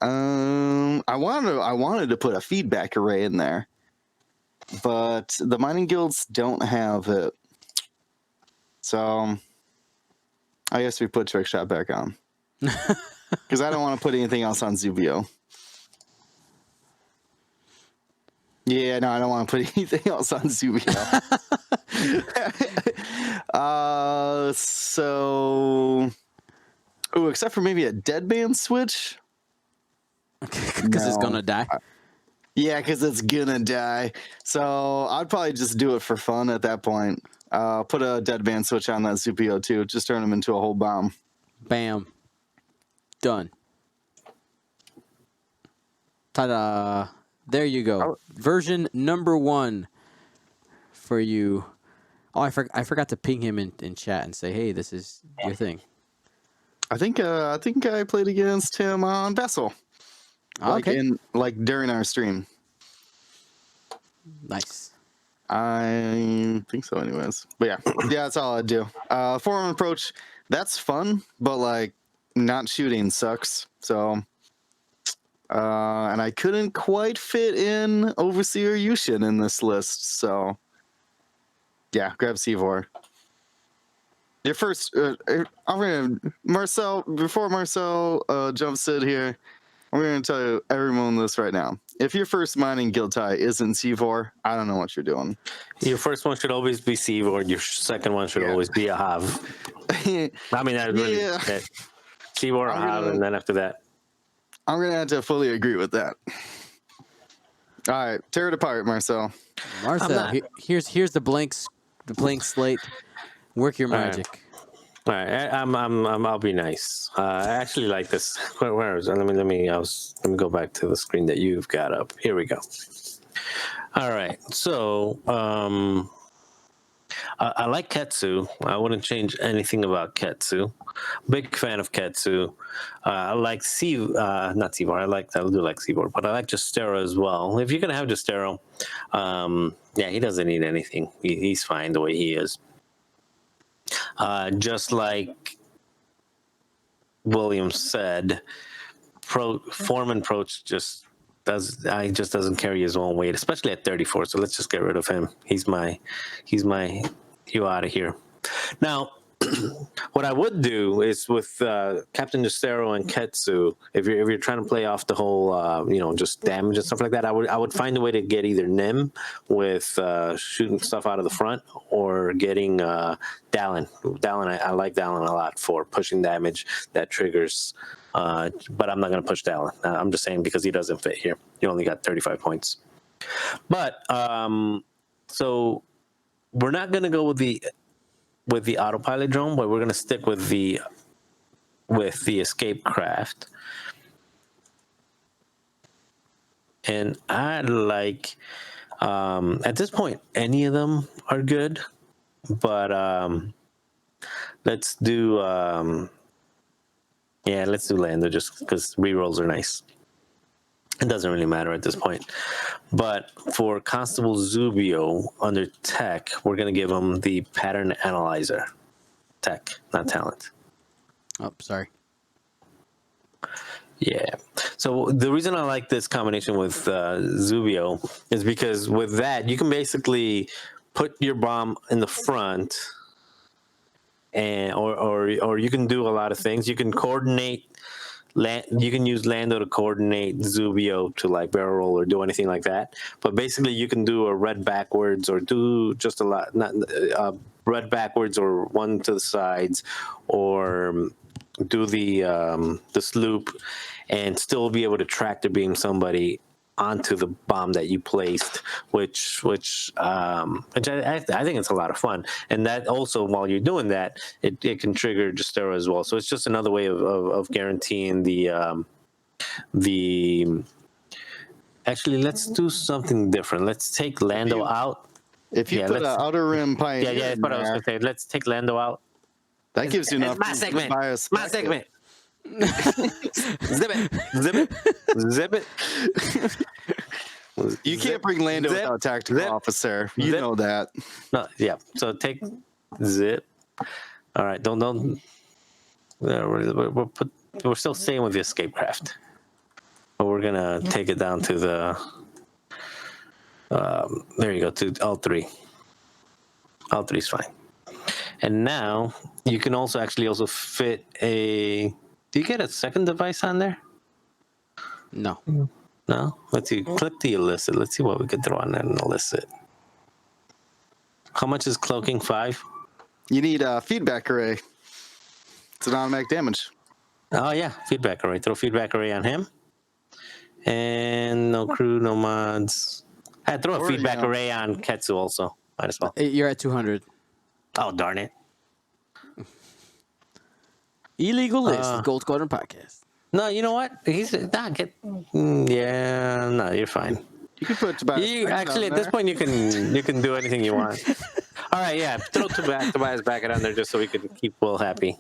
Speaker 3: I wanted to put a feedback array in there, but the mining guilds don't have it. So I guess we put trick shot back on because I don't want to put anything else on Zubio. Yeah, no, I don't want to put anything else on Zubio. Except for maybe a deadband switch.
Speaker 1: Because it's gonna die.
Speaker 3: Yeah, because it's gonna die. So I'd probably just do it for fun at that point. Put a deadband switch on that Zubio too. Just turn him into a whole bomb.
Speaker 1: Bam. Done. Ta-da! There you go. Version number 1 for you. Oh, I forgot to ping him in chat and say, hey, this is your thing.
Speaker 3: I think I played against him on Vessel.
Speaker 1: Okay.
Speaker 3: During our stream.
Speaker 1: Nice.
Speaker 3: I think so, anyways. But yeah, that's all I do. Forearm approach, that's fun, but like not shooting sucks. So, and I couldn't quite fit in Overseer Yushin in this list. So, yeah, grab C4. Your first, I'm gonna Marcel. Before Marcel jumps in here, I'm gonna tell you everyone this right now. If your first mining guild tie isn't C4, I don't know what you're doing.
Speaker 2: Your first one should always be C, or your second one should always be a Hav. I mean, that's really it. C or a Hav, and then after that.
Speaker 3: I'm gonna have to fully agree with that. All right, tear it apart, Marcel.
Speaker 1: Marcel, here's the blank slate. Work your magic.
Speaker 2: All right, I'll be nice. I actually like this. Where is it? Let me go back to the screen that you've got up. Here we go. All right, so I like Ketsu. I wouldn't change anything about Ketsu. Big fan of Ketsu. I like not Seaboard. I do like Seaboard, but I like Justero as well. If you're gonna have Justero, he doesn't need anything. He's fine the way he is. Just like William said, Foreman approach just doesn't carry his own weight, especially at 34. So let's just get rid of him. He's my you out of here. Now, what I would do is with Captain Justero and Ketsu, if you're trying to play off the whole just damage and stuff like that, I would find a way to get either Nim with shooting stuff out of the front, or getting Dallin. I like Dallin a lot for pushing damage that triggers. But I'm not going to push Dallin. I'm just saying because he doesn't fit here. He only got 35 points. But so we're not going to go with the autopilot drone, but we're going to stick with the escape craft. And I like at this point any of them are good, but let's do Lando just because rerolls are nice. It doesn't really matter at this point. But for Constable Zubio under tech, we're going to give him the pattern analyzer. Tech, not talent.
Speaker 1: Oh, sorry.
Speaker 2: Yeah. So the reason I like this combination with Zubio is because with that, you can basically put your bomb in the front, and or you can do a lot of things. You can coordinate. You can use Lando to coordinate Zubio to like barrel roll or do anything like that. But basically, you can do a red backwards or do just a lot, not red backwards or one to the sides, or do the sloop, and still be able to tractor beam somebody onto the bomb that you placed, which I think it's a lot of fun. And that also, while you're doing that, it can trigger Justero as well. So it's just another way of guaranteeing the actually, let's do something different. Let's take Lando out.
Speaker 3: If you put an outer rim pioneer,
Speaker 2: that's what I was going to say. Let's take Lando out.
Speaker 3: That gives you enough.
Speaker 2: My segment. My segment. Zip it.
Speaker 3: You can't bring Lando without tactical officer. You know that.
Speaker 2: No, yeah. So take zip. All right. Don't. We're still staying with the escape craft, but we're gonna take it down to the. There you go. To all three. All three's fine. And now you can also fit a. Do you get a second device on there?
Speaker 1: No.
Speaker 2: No? Let's see. Click the illicit. Let's see what we could throw on that and illicit. How much is cloaking? 5?
Speaker 3: You need a feedback array. It's an automatic damage.
Speaker 2: Oh, yeah. Feedback array. Throw feedback array on him. And no crew, no mods. I'd throw a feedback array on Ketsu also. Might as well.
Speaker 1: You're at 200.
Speaker 2: Oh, darn it.
Speaker 1: Illegal list, Gold Squadron podcast.
Speaker 2: No, you know what? He's not get. Yeah, no, you're fine.
Speaker 3: You can put Tobias
Speaker 2: You
Speaker 3: Beckett
Speaker 2: actually
Speaker 3: on
Speaker 2: at this
Speaker 3: there.
Speaker 2: point you can do anything you want. All right, yeah, throw Tobias Beckett on there just so we can keep Will happy.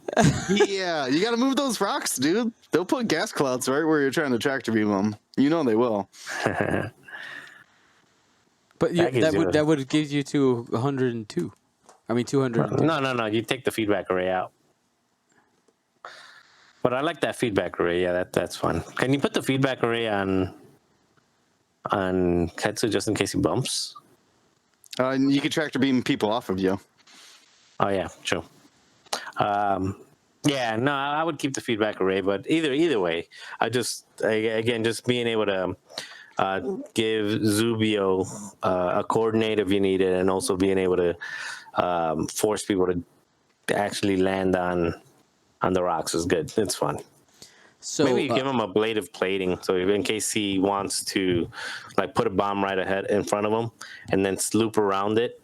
Speaker 3: Yeah, you got to move those rocks, dude. They'll put gas clouds right where you're trying to tractor beam them. You know they will.
Speaker 1: But
Speaker 2: That gives you
Speaker 1: that would give you to 102. I mean 202.
Speaker 2: No. You take the feedback array out. But I like that feedback array. Yeah, that's fun. Can you put the feedback array on Ketsu just in case he bumps?
Speaker 3: And you can tractor beam people off of you.
Speaker 2: Oh yeah, true. Yeah, no, I would keep the feedback array, but either way, again just being able to give Zubio a coordinate if you need it, and also being able to force people to actually land on the rocks is good. It's fun.
Speaker 1: So
Speaker 2: Maybe you give him a blade of plating, so in case he wants to, like, put a bomb right ahead in front of him, and then loop around it.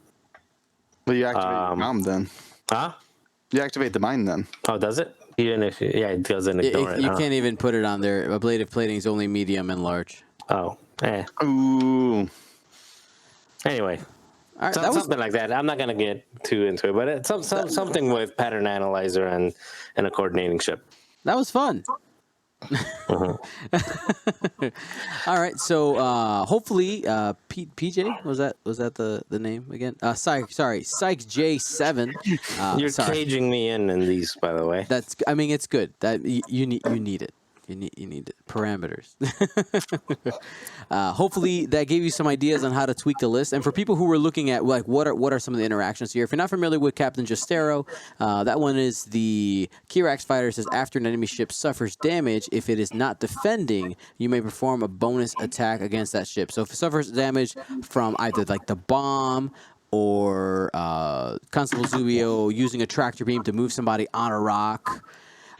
Speaker 3: Well, you activate the bomb then.
Speaker 2: Huh?
Speaker 3: You activate the mine then.
Speaker 2: Oh, does it? Even if it doesn't ignore it.
Speaker 1: you
Speaker 2: Huh?
Speaker 1: can't even put it on there. A blade of plating is only medium and large.
Speaker 2: Oh,
Speaker 3: Ooh.
Speaker 2: Anyway,
Speaker 1: All right, that was
Speaker 2: something like that. I'm not gonna get too into it, but it's something with pattern analyzer and a coordinating ship.
Speaker 1: that was fun. All right, so hopefully PJ was that the name again? Psych J7.
Speaker 2: You're
Speaker 1: Sorry.
Speaker 2: caging me in these, by the way.
Speaker 1: I mean, it's good. That you need it. You need it. Parameters. Hopefully that gave you some ideas on how to tweak the list. And for people who were looking at like what are some of the interactions here, if you're not familiar with Captain Justero, that one is the Kirax fighter says after an enemy ship suffers damage, if it is not defending, you may perform a bonus attack against that ship. So if it suffers damage from either like the bomb or Constable Zubio using a tractor beam to move somebody on a rock.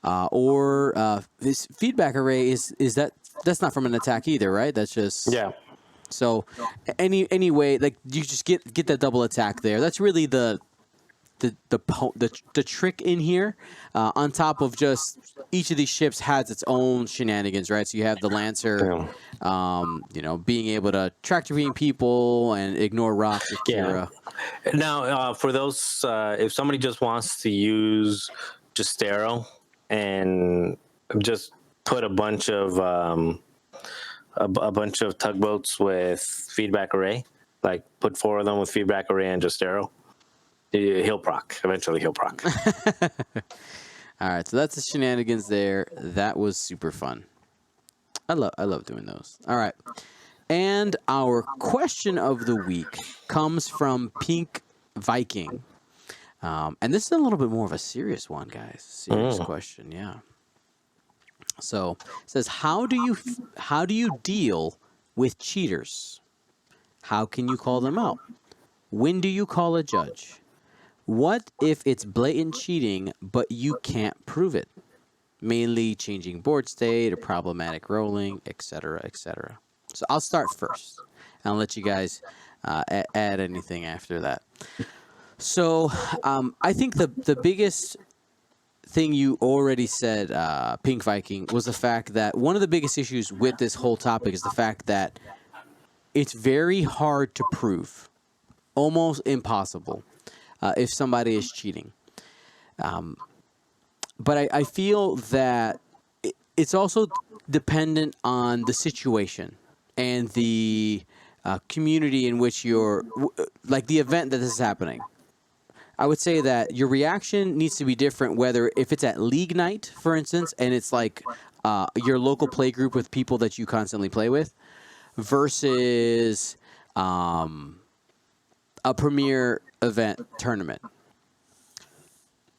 Speaker 1: Or this feedback array that's not from an attack either, right? That's just
Speaker 2: Yeah.
Speaker 1: So any way, like you just get that double attack there. That's really the trick in here. On top of just each of these ships has its own shenanigans, right? So you have the Lancer, being able to tractor beam people and ignore rocks with Kira.
Speaker 2: Now, for those, if somebody just wants to use Justero and just put a bunch of tugboats with feedback array, like put 4 of them with feedback array and Justero, he'll proc. Eventually, he'll proc.
Speaker 1: All right, so that's the shenanigans there. That was super fun. I love doing those. All right, and our question of the week comes from Pink Viking. And this is a little bit more of a serious one, guys. Serious question, yeah. So it says, how do you deal with cheaters? How can you call them out? When do you call a judge? What if it's blatant cheating, but you can't prove it? Mainly changing board state or problematic rolling, etc., etc. So I'll start first, and I'll let you guys add anything after that. So I think the biggest thing you already said, Pink Viking, was the fact that one of the biggest issues with this whole topic is the fact that it's very hard to prove, almost impossible, if somebody is cheating. But I feel that it's also dependent on the situation and the community in which you're, like the event that this is happening. I would say that your reaction needs to be different, whether if it's at league night, for instance, and it's like your local play group with people that you constantly play with, versus a premier event tournament.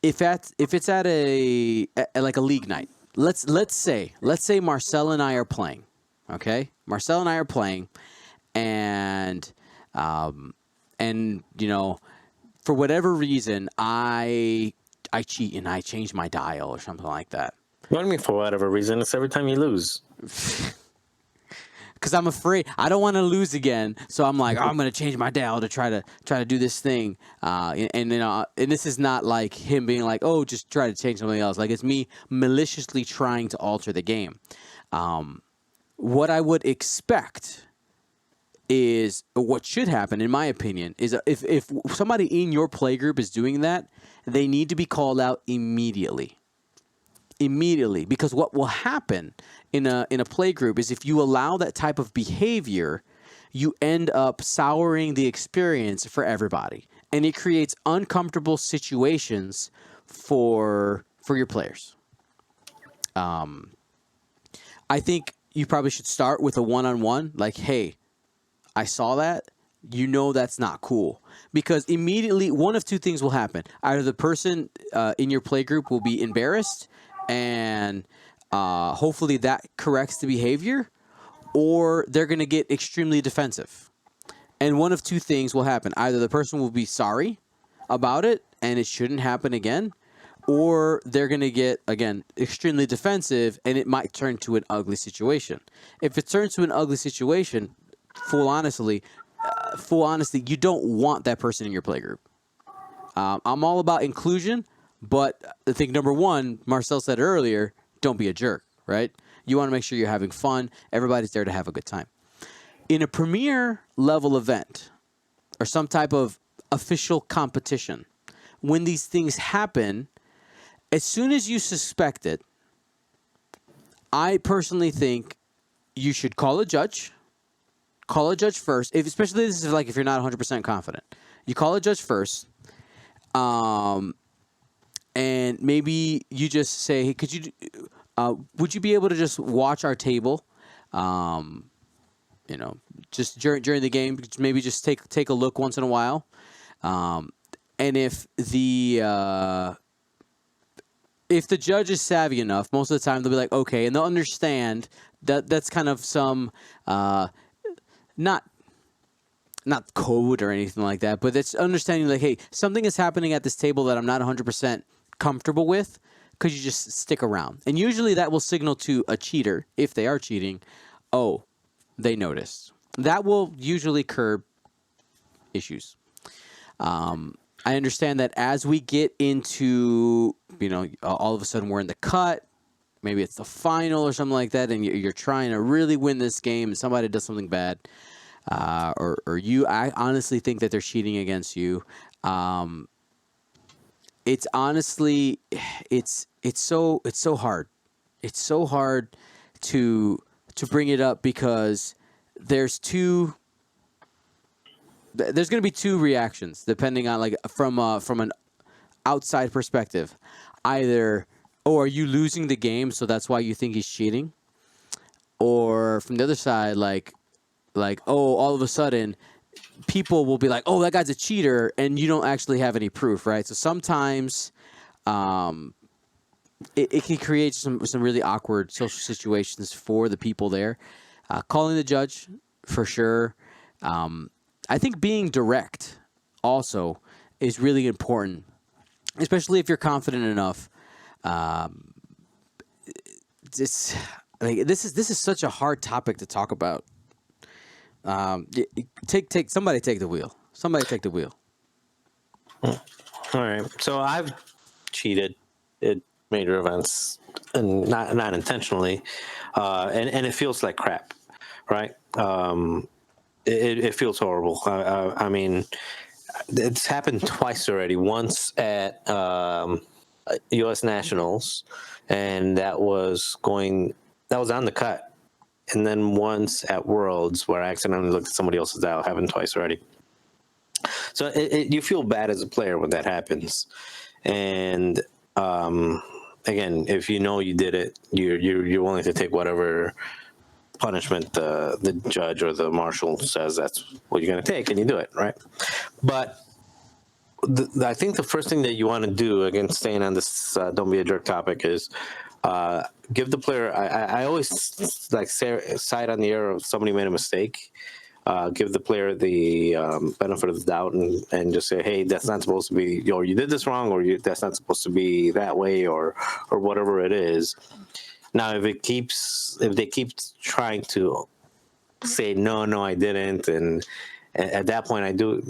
Speaker 1: If it's at like a league night, let's say Marcel and I are playing, okay? Marcel and I are playing, and for whatever reason, I cheat and I change my dial or something like that.
Speaker 2: What do you mean for whatever reason? It's every time you lose.
Speaker 1: because I'm afraid I don't want to lose again. So I'm like, oh, I'm going to change my dial to try to do this thing. And this is not like him being like, oh, just try to change something else. Like, it's me maliciously trying to alter the game. What I would expect is what should happen, in my opinion, is if somebody in your playgroup is doing that, they need to be called out immediately, because what will happen in a playgroup is if you allow that type of behavior, you end up souring the experience for everybody, and it creates uncomfortable situations for your players. I think you probably should start with a one-on-one, like, hey, I saw that. You know that's not cool. Because immediately, one of two things will happen. Either the person in your playgroup will be embarrassed, and hopefully that corrects the behavior, or they're going to get extremely defensive. And one of two things will happen. Either the person will be sorry about it, and it shouldn't happen again, or they're going to get, again, extremely defensive, and it might turn to an ugly situation. If it turns to an ugly situation, full honesty, you don't want that person in your playgroup. I'm all about inclusion, but I think number one, Marcel said earlier, don't be a jerk, right? You want to make sure you're having fun. Everybody's there to have a good time. In a premier level event or some type of official competition, when these things happen, as soon as you suspect it, I personally think you should call a judge. Call a judge first, especially this is like if you're not 100% confident. You call a judge first, and maybe you just say, "Hey, would you be able to just watch our table, just during the game? Maybe just take a look once in a while." And if the judge is savvy enough, most of the time they'll be like, "Okay," and they'll understand that that's kind of some. Not code or anything like that, but it's understanding like, hey, something is happening at this table that I'm not 100% comfortable with. Could you just stick around? And usually that will signal to a cheater, if they are cheating, oh, they noticed. That will usually curb issues. I understand that as we get into, all of a sudden we're in the cut, maybe it's the final or something like that, and you're trying to really win this game, and somebody does something bad, or I honestly think that they're cheating against you. It's honestly, it's so hard. It's so hard to bring it up because there's going to be two reactions depending on from an outside perspective, either. Oh, are you losing the game, so that's why you think he's cheating? Or from the other side, like, oh, all of a sudden, people will be like, oh, that guy's a cheater, and you don't actually have any proof, right? So sometimes it can create some really awkward social situations for the people there. Calling the judge, for sure. I think being direct also is really important, especially if you're confident enough. This is such a hard topic to talk about. Somebody take the wheel. Somebody take the wheel.
Speaker 2: All right. So I've cheated at major events, and not intentionally, and it feels like crap, right? It feels horrible. I mean, it's happened twice already. Once at U.S. Nationals, and that was on the cut, and then once at Worlds where I accidentally looked at somebody else's dial. Happened twice already. So you feel bad as a player when that happens, and again, if you know you did it, you're willing to take whatever punishment the judge or the marshal says that's what you're going to take, and you do it, right? But I think the first thing that you want to do, again, staying on this don't be a jerk topic, is give the player. I always side on the air of somebody made a mistake. Give the player the benefit of the doubt and just say, hey, that's not supposed to be, or you did this wrong, or that's not supposed to be that way, or whatever it is. Now, if they keep trying to say no, I didn't, and at that point, I do.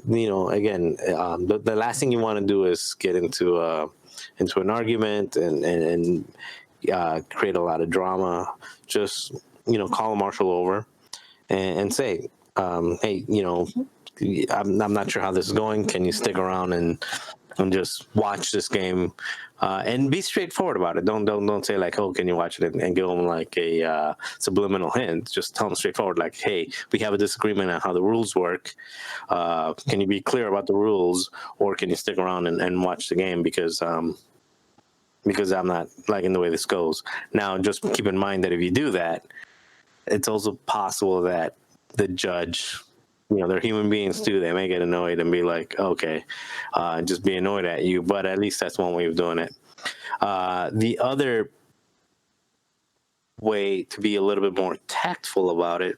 Speaker 2: You know, again, the last thing you want to do is get into an argument and create a lot of drama. Just call a marshal over and say, hey, I'm not sure how this is going. Can you stick around and just watch this game and be straightforward about it. Don't say like, oh, can you watch it, and give them like a subliminal hint. Just tell them straightforward, like, hey, we have a disagreement on how the rules work. Can you be clear about the rules, or can you stick around and watch the game because I'm not liking the way this goes. Now, just keep in mind that if you do that, it's also possible that the judge, they're human beings too. They may get annoyed and be like, okay, just be annoyed at you. But at least that's one way of doing it. The other way to be a little bit more tactful about it,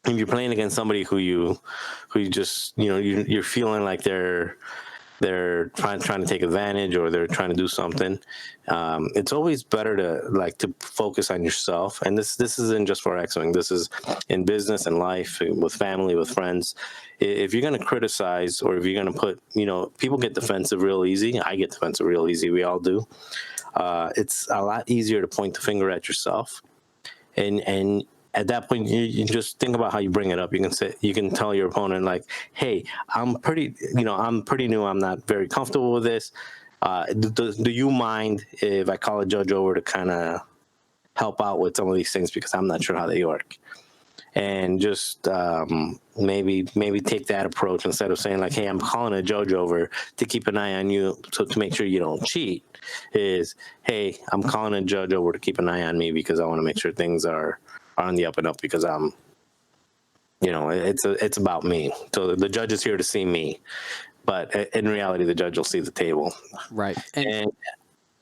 Speaker 2: if you're playing against somebody who you just, you're feeling like they're trying to take advantage, or they're trying to do something, it's always better to focus on yourself. And this isn't just for X-Wing. This is in business and life, with family, with friends. If you're going to criticize, or if you're going to put, people get defensive real easy. I get defensive real easy. We all do. It's a lot easier to point the finger at yourself. And at that point, you just think about how you bring it up. You can tell your opponent, like, hey, I'm pretty new. I'm not very comfortable with this. Do you mind if I call a judge over to kind of help out with some of these things, because I'm not sure how they work? And just maybe take that approach, instead of saying like, hey, I'm calling a judge over to keep an eye on you, to make sure you don't cheat. Is, hey, I'm calling a judge over to keep an eye on me because I want to make sure things are on the up and up, because I'm, it's about me. So the judge is here to see me, but in reality, the judge will see the table.
Speaker 1: Right.
Speaker 2: And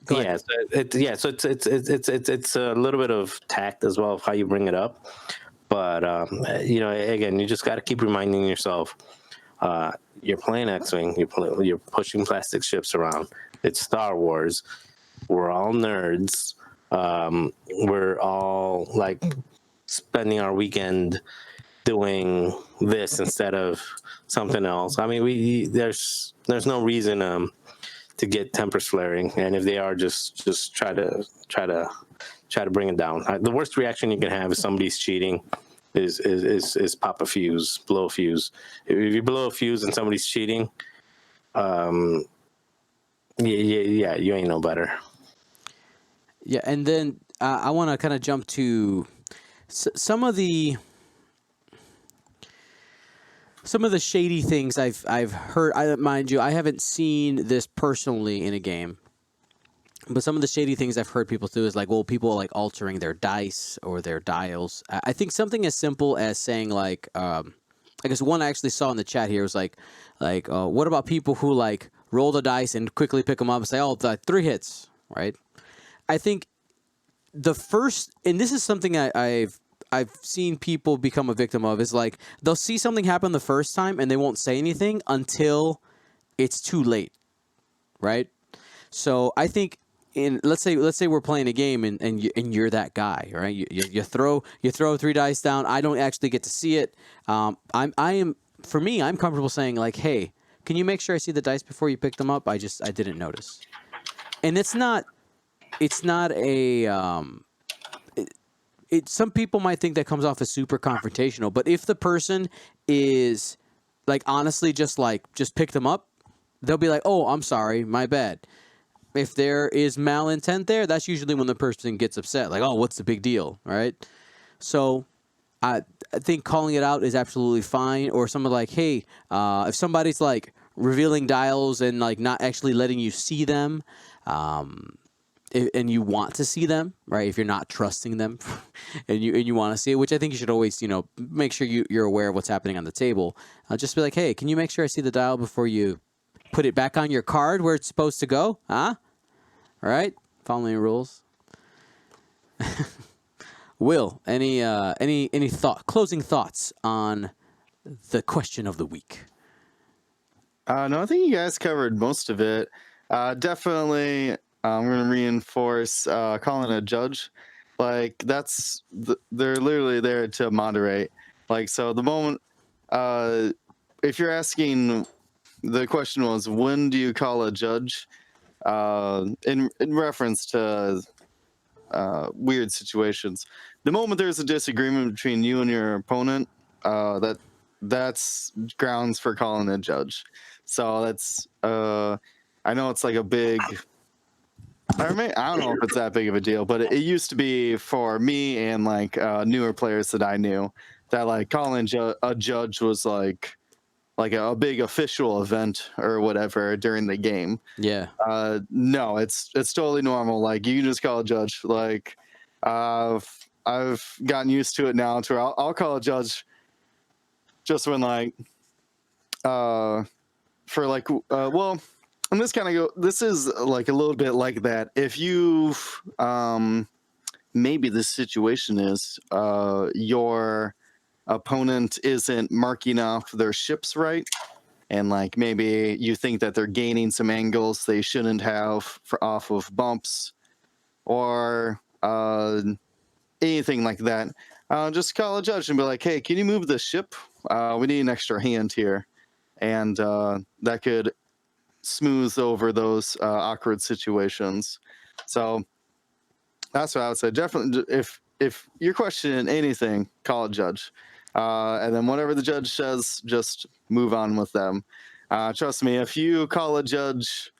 Speaker 2: yeah, so it's a little bit of tact as well of how you bring it up. But again, you just got to keep reminding yourself, you're playing X-Wing, you're pushing plastic ships around. It's Star Wars. We're all nerds. We're all like spending our weekend doing this instead of something else. I mean, there's no reason to get tempers flaring, and if they are, just try to bring it down. The worst reaction you can have is somebody's cheating. Is pop a fuse, blow a fuse. If you blow a fuse and somebody's cheating, yeah, you ain't no better.
Speaker 1: Yeah, and then I want to kind of jump to some of the shady things I've heard. Mind you, I haven't seen this personally in a game, but some of the shady things I've heard people do is like, well, people like altering their dice or their dials. I think something as simple as saying like, I guess one I actually saw in the chat here was like, what about people who like roll the dice and quickly pick them up and say, oh, 3 hits, right? I think the first, and this is something I've seen people become a victim of, is like they'll see something happen the first time and they won't say anything until it's too late, right? So I think, let's say we're playing a game and you're that guy, right? You throw 3 dice down. I don't actually get to see it. I'm comfortable saying like, hey, can you make sure I see the dice before you pick them up? I didn't notice. And it's not a some people might think that comes off as super confrontational, but if the person is like honestly just pick them up, they'll be like, oh, I'm sorry, my bad. If there is malintent there, that's usually when the person gets upset, like, oh, what's the big deal, right? So I think calling it out is absolutely fine. Or someone like, hey, if somebody's like revealing dials and like not actually letting you see them, and you want to see them, right? If you're not trusting them, and you want to see it, which I think you should always, make sure you're aware of what's happening on the table. Just be like, hey, can you make sure I see the dial before you put it back on your card where it's supposed to go? Huh? All right, following rules. Will, any closing thoughts on the question of the week?
Speaker 3: No, I think you guys covered most of it. Definitely, I'm going to reinforce calling a judge. Like they're literally there to moderate. Like so, the moment if you're asking, the question was when do you call a judge? In reference to weird situations. The moment there's a disagreement between you and your opponent, that's grounds for calling a judge. So that's I know it's like a big. I don't know if it's that big of a deal, but it used to be for me and like newer players that I knew that like calling a judge was like a big official event or whatever during the game.
Speaker 1: Yeah.
Speaker 3: No, it's totally normal. Like you can just call a judge. Like I've gotten used to it now to where I'll call a judge just when like for like well, and this is like a little bit like that. If you maybe the situation is your opponent isn't marking off their ships right, and like maybe you think that they're gaining some angles they shouldn't have off of bumps or anything like that. Just call a judge and be like, hey, can you move the ship? We need an extra hand here. And that could smooth over those awkward situations. So that's what I would say. Definitely, if you're questioning anything, call a judge. And then whatever the judge says, just move on with them. Trust me, if you call a judge,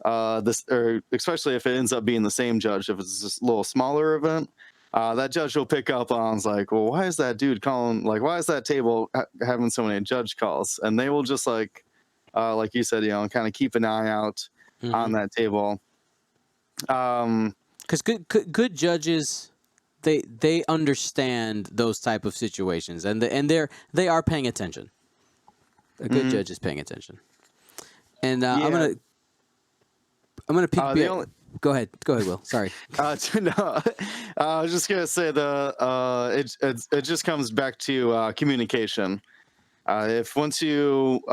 Speaker 3: or especially if it ends up being the same judge, if it's just a little smaller event, that judge will pick up on, like, well, why is that dude calling? Like, why is that table having so many judge calls? And they will just like you said, kind of keep an eye out on that table.
Speaker 1: Because good judges, they understand those type of situations, and they are paying attention. A good judge is paying attention. And I'm gonna pick. Go ahead, Will. Sorry.
Speaker 3: No, I was just gonna say it just comes back to communication. If once you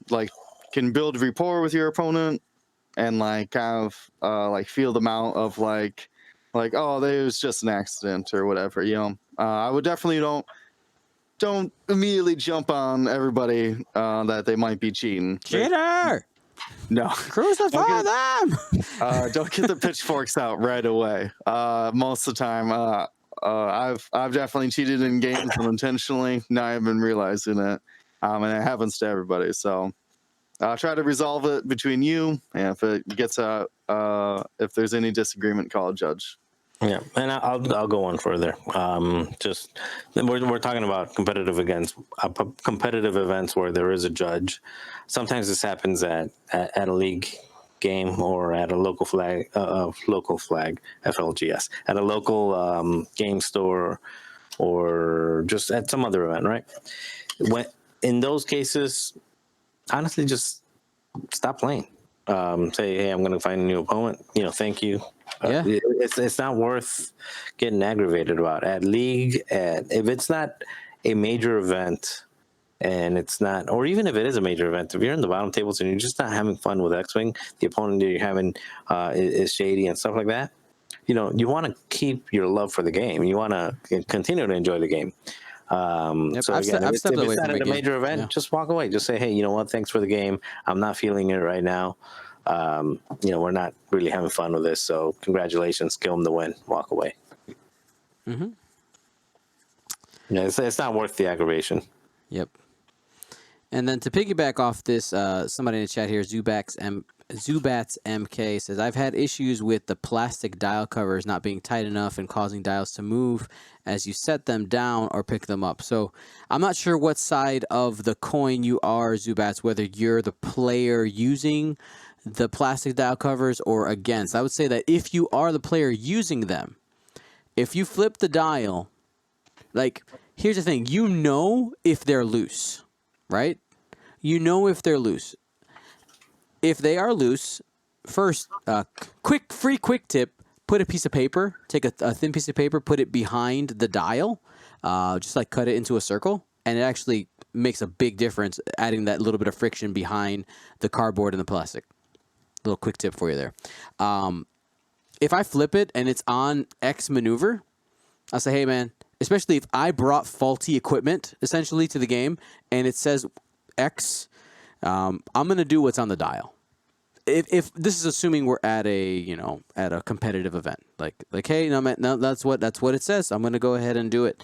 Speaker 3: like can build rapport with your opponent and like kind of like feel them out of like oh, it was just an accident or whatever, I would definitely don't immediately jump on everybody that they might be cheating.
Speaker 1: Cheater!
Speaker 3: No,
Speaker 1: crucify them!
Speaker 3: Don't get the pitchforks out right away. Most of the time, I've definitely cheated in games unintentionally, not even realizing it, and it happens to everybody. So try to resolve it between you, and if it gets if there's any disagreement, call a judge.
Speaker 2: Yeah, and I'll go on further. Just we're talking about competitive events where there is a judge. Sometimes this happens at a league game or at a local flag FLGS, at a local game store or just at some other event, right? When in those cases, honestly, just stop playing. Say, hey, I'm going to find a new opponent. Thank you.
Speaker 1: Yeah.
Speaker 2: It's not worth getting aggravated about. At league, if it's not a major event, and it's not, or even if it is a major event, if you're in the bottom tables and you're just not having fun with X-Wing, the opponent that you're having is shady and stuff like that, you want to keep your love for the game. You want to continue to enjoy the game. So again, if it's not in a major event, just walk away. Just say, hey, you know what? Thanks for the game. I'm not feeling it right now. We're not really having fun with this. So congratulations, give them the win. Walk away.
Speaker 1: Mm-hmm.
Speaker 2: Yeah, it's not worth the
Speaker 1: Yep. And then to piggyback off this, somebody in the chat here, Zubats MK says, I've had issues with the plastic dial covers not being tight enough and causing dials to move as you set them down or pick them up. So I'm not sure what side of the coin you are, Zubats, whether you're the player using the plastic dial covers or against. I would say that if you are the player using them, if you flip the dial, like, here's the thing, if they're loose, right? If they're loose. If they are loose, first, quick tip, put a piece of paper, take a thin piece of paper, put it behind the dial, just like cut it into a circle, and it actually makes a big difference, adding that little bit of friction behind the cardboard and the plastic. Little quick tip for you there. if I flip it and it's on X maneuver, I'll say, hey man, especially if I brought faulty equipment essentially to the game and it says X, I'm gonna do what's on the dial. If this is assuming we're at a competitive event, like hey, no, man, no, that's what it says. I'm gonna go ahead and do it.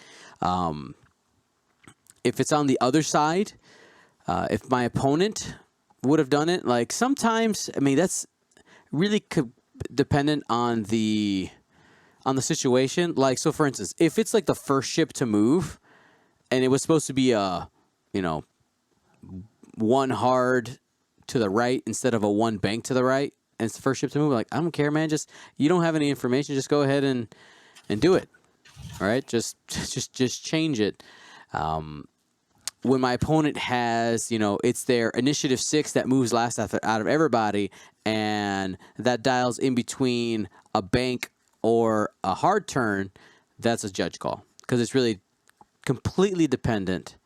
Speaker 1: If it's on the other side, if my opponent would have done it, like sometimes, I mean, that's really dependent on the situation. Like, so for instance, if it's like the first ship to move and it was supposed to be one hard to the right instead of a one bank to the right, and it's the first ship to move, like, I don't care, man. Just, you don't have any information, just go ahead and do it. All right, just change it. When my opponent has, it's their initiative 6 that moves last out of everybody, and that dials in between a bank or a hard turn, that's a judge call, because it's really completely dependent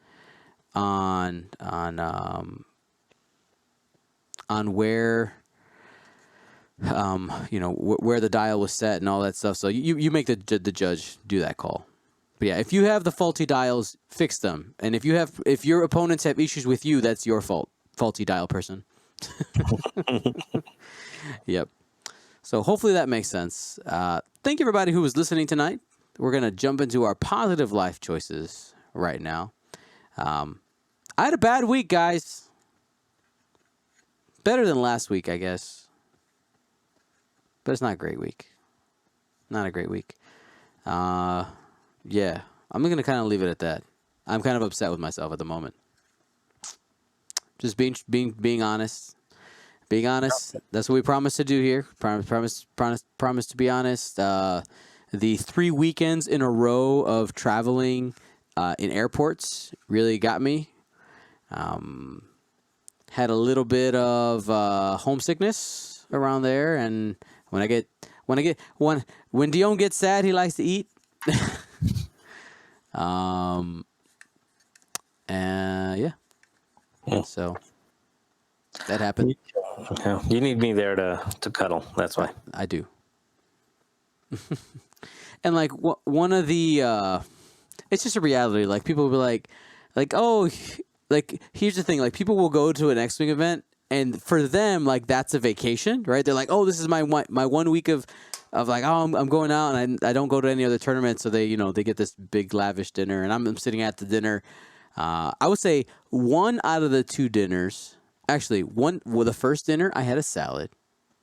Speaker 1: on where where the dial was set and all that stuff. So you make the judge do that call. But yeah, if you have the faulty dials, fix them. And if your opponents have issues with you, that's your fault. Faulty dial person. Yep. So hopefully that makes sense. Thank you everybody who was listening tonight. We're gonna jump into our positive life choices right now. I had a bad week, guys. Better than last week, I guess. But it's not a great week. Not a great week. Yeah, I'm going to kind of leave it at that. I'm kind of upset with myself at the moment. Just being honest. Being honest. That's what we promised to do here. Promise to be honest. The 3 weekends in a row of traveling in airports really got me. Had a little bit of homesickness around there, and when Dion gets sad, he likes to eat. And yeah. So that happened.
Speaker 2: Yeah, you need me there to cuddle. That's why
Speaker 1: I do. And like one of the, it's just a reality. Like people will be like, oh, like here's the thing. Like people will go to an X-Wing event, and for them, like that's a vacation, right? They're like, oh, this is my 1 week of like, oh, I'm going out, and I don't go to any other tournaments, so they they get this big lavish dinner, and I'm sitting at the dinner. I would say 1 out of the 2 dinners, actually the first dinner I had a salad,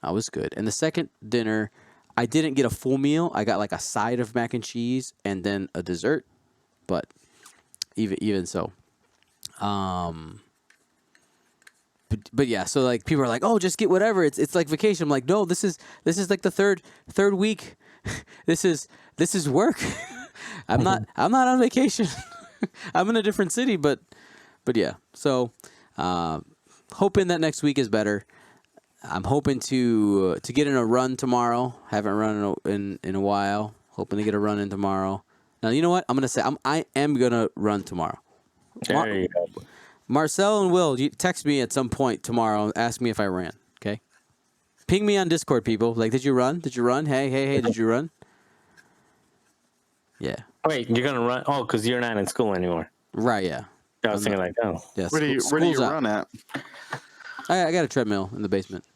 Speaker 1: I was good, and the second dinner I didn't get a full meal. I got like a side of mac and cheese and then a dessert, but even so. But yeah, so like people are like, oh, just get whatever. It's like vacation. I'm like, no, this is like the third week. this is work. I'm not on vacation. I'm in a different city, but yeah. So hoping that next week is better. I'm hoping to get in a run tomorrow. Haven't run in a while. Hoping to get a run in tomorrow. Now you know what I'm gonna say. I am gonna run tomorrow.
Speaker 2: there you go.
Speaker 1: Marcel and Will, you text me at some point tomorrow and ask me if I ran, okay? Ping me on Discord, people. Like, did you run? Did you run? Hey, did you run? Yeah.
Speaker 2: Wait, you're gonna run? Oh, because you're not in school anymore.
Speaker 1: Right, yeah.
Speaker 2: I was thinking like, oh,
Speaker 1: Yeah.
Speaker 3: Where do you run at?
Speaker 1: I got a treadmill in the basement.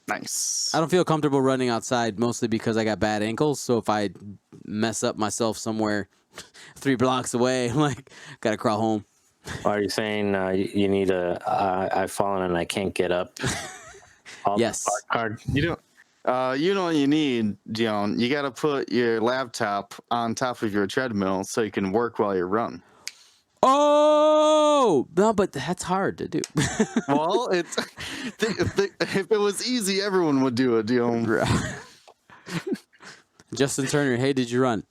Speaker 3: Nice.
Speaker 1: I don't feel comfortable running outside, mostly because I got bad ankles. So if I mess up myself somewhere 3 blocks away, I'm like, gotta crawl home.
Speaker 2: are you saying you need I've fallen and I can't get up?
Speaker 1: Yes.
Speaker 2: Card.
Speaker 3: You know what you need, Dion? You got to put your laptop on top of your treadmill so you can work while you run.
Speaker 1: Oh no, but that's hard to do.
Speaker 3: Well, it's if it was easy, everyone would do it, Dion.
Speaker 1: Justin Turner, hey, did you run?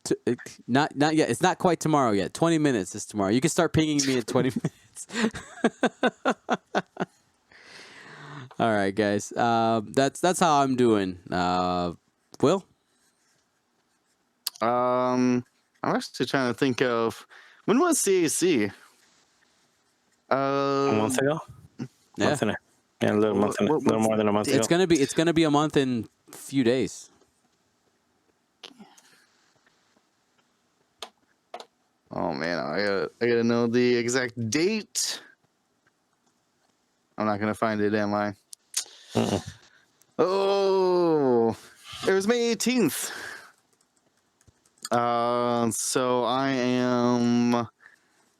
Speaker 1: Not yet. It's not quite tomorrow yet. 20 minutes is tomorrow. You can start pinging me in 20 minutes. All right, guys. That's how I'm doing. Will?
Speaker 3: I'm actually trying to think of when was CAC?
Speaker 2: A month ago?
Speaker 1: Yeah.
Speaker 2: A little more than a month ago.
Speaker 1: It's gonna be a month in a few days.
Speaker 3: Oh man, I gotta know the exact date. I'm not gonna find it, am I? Oh, it was May 18th. So I am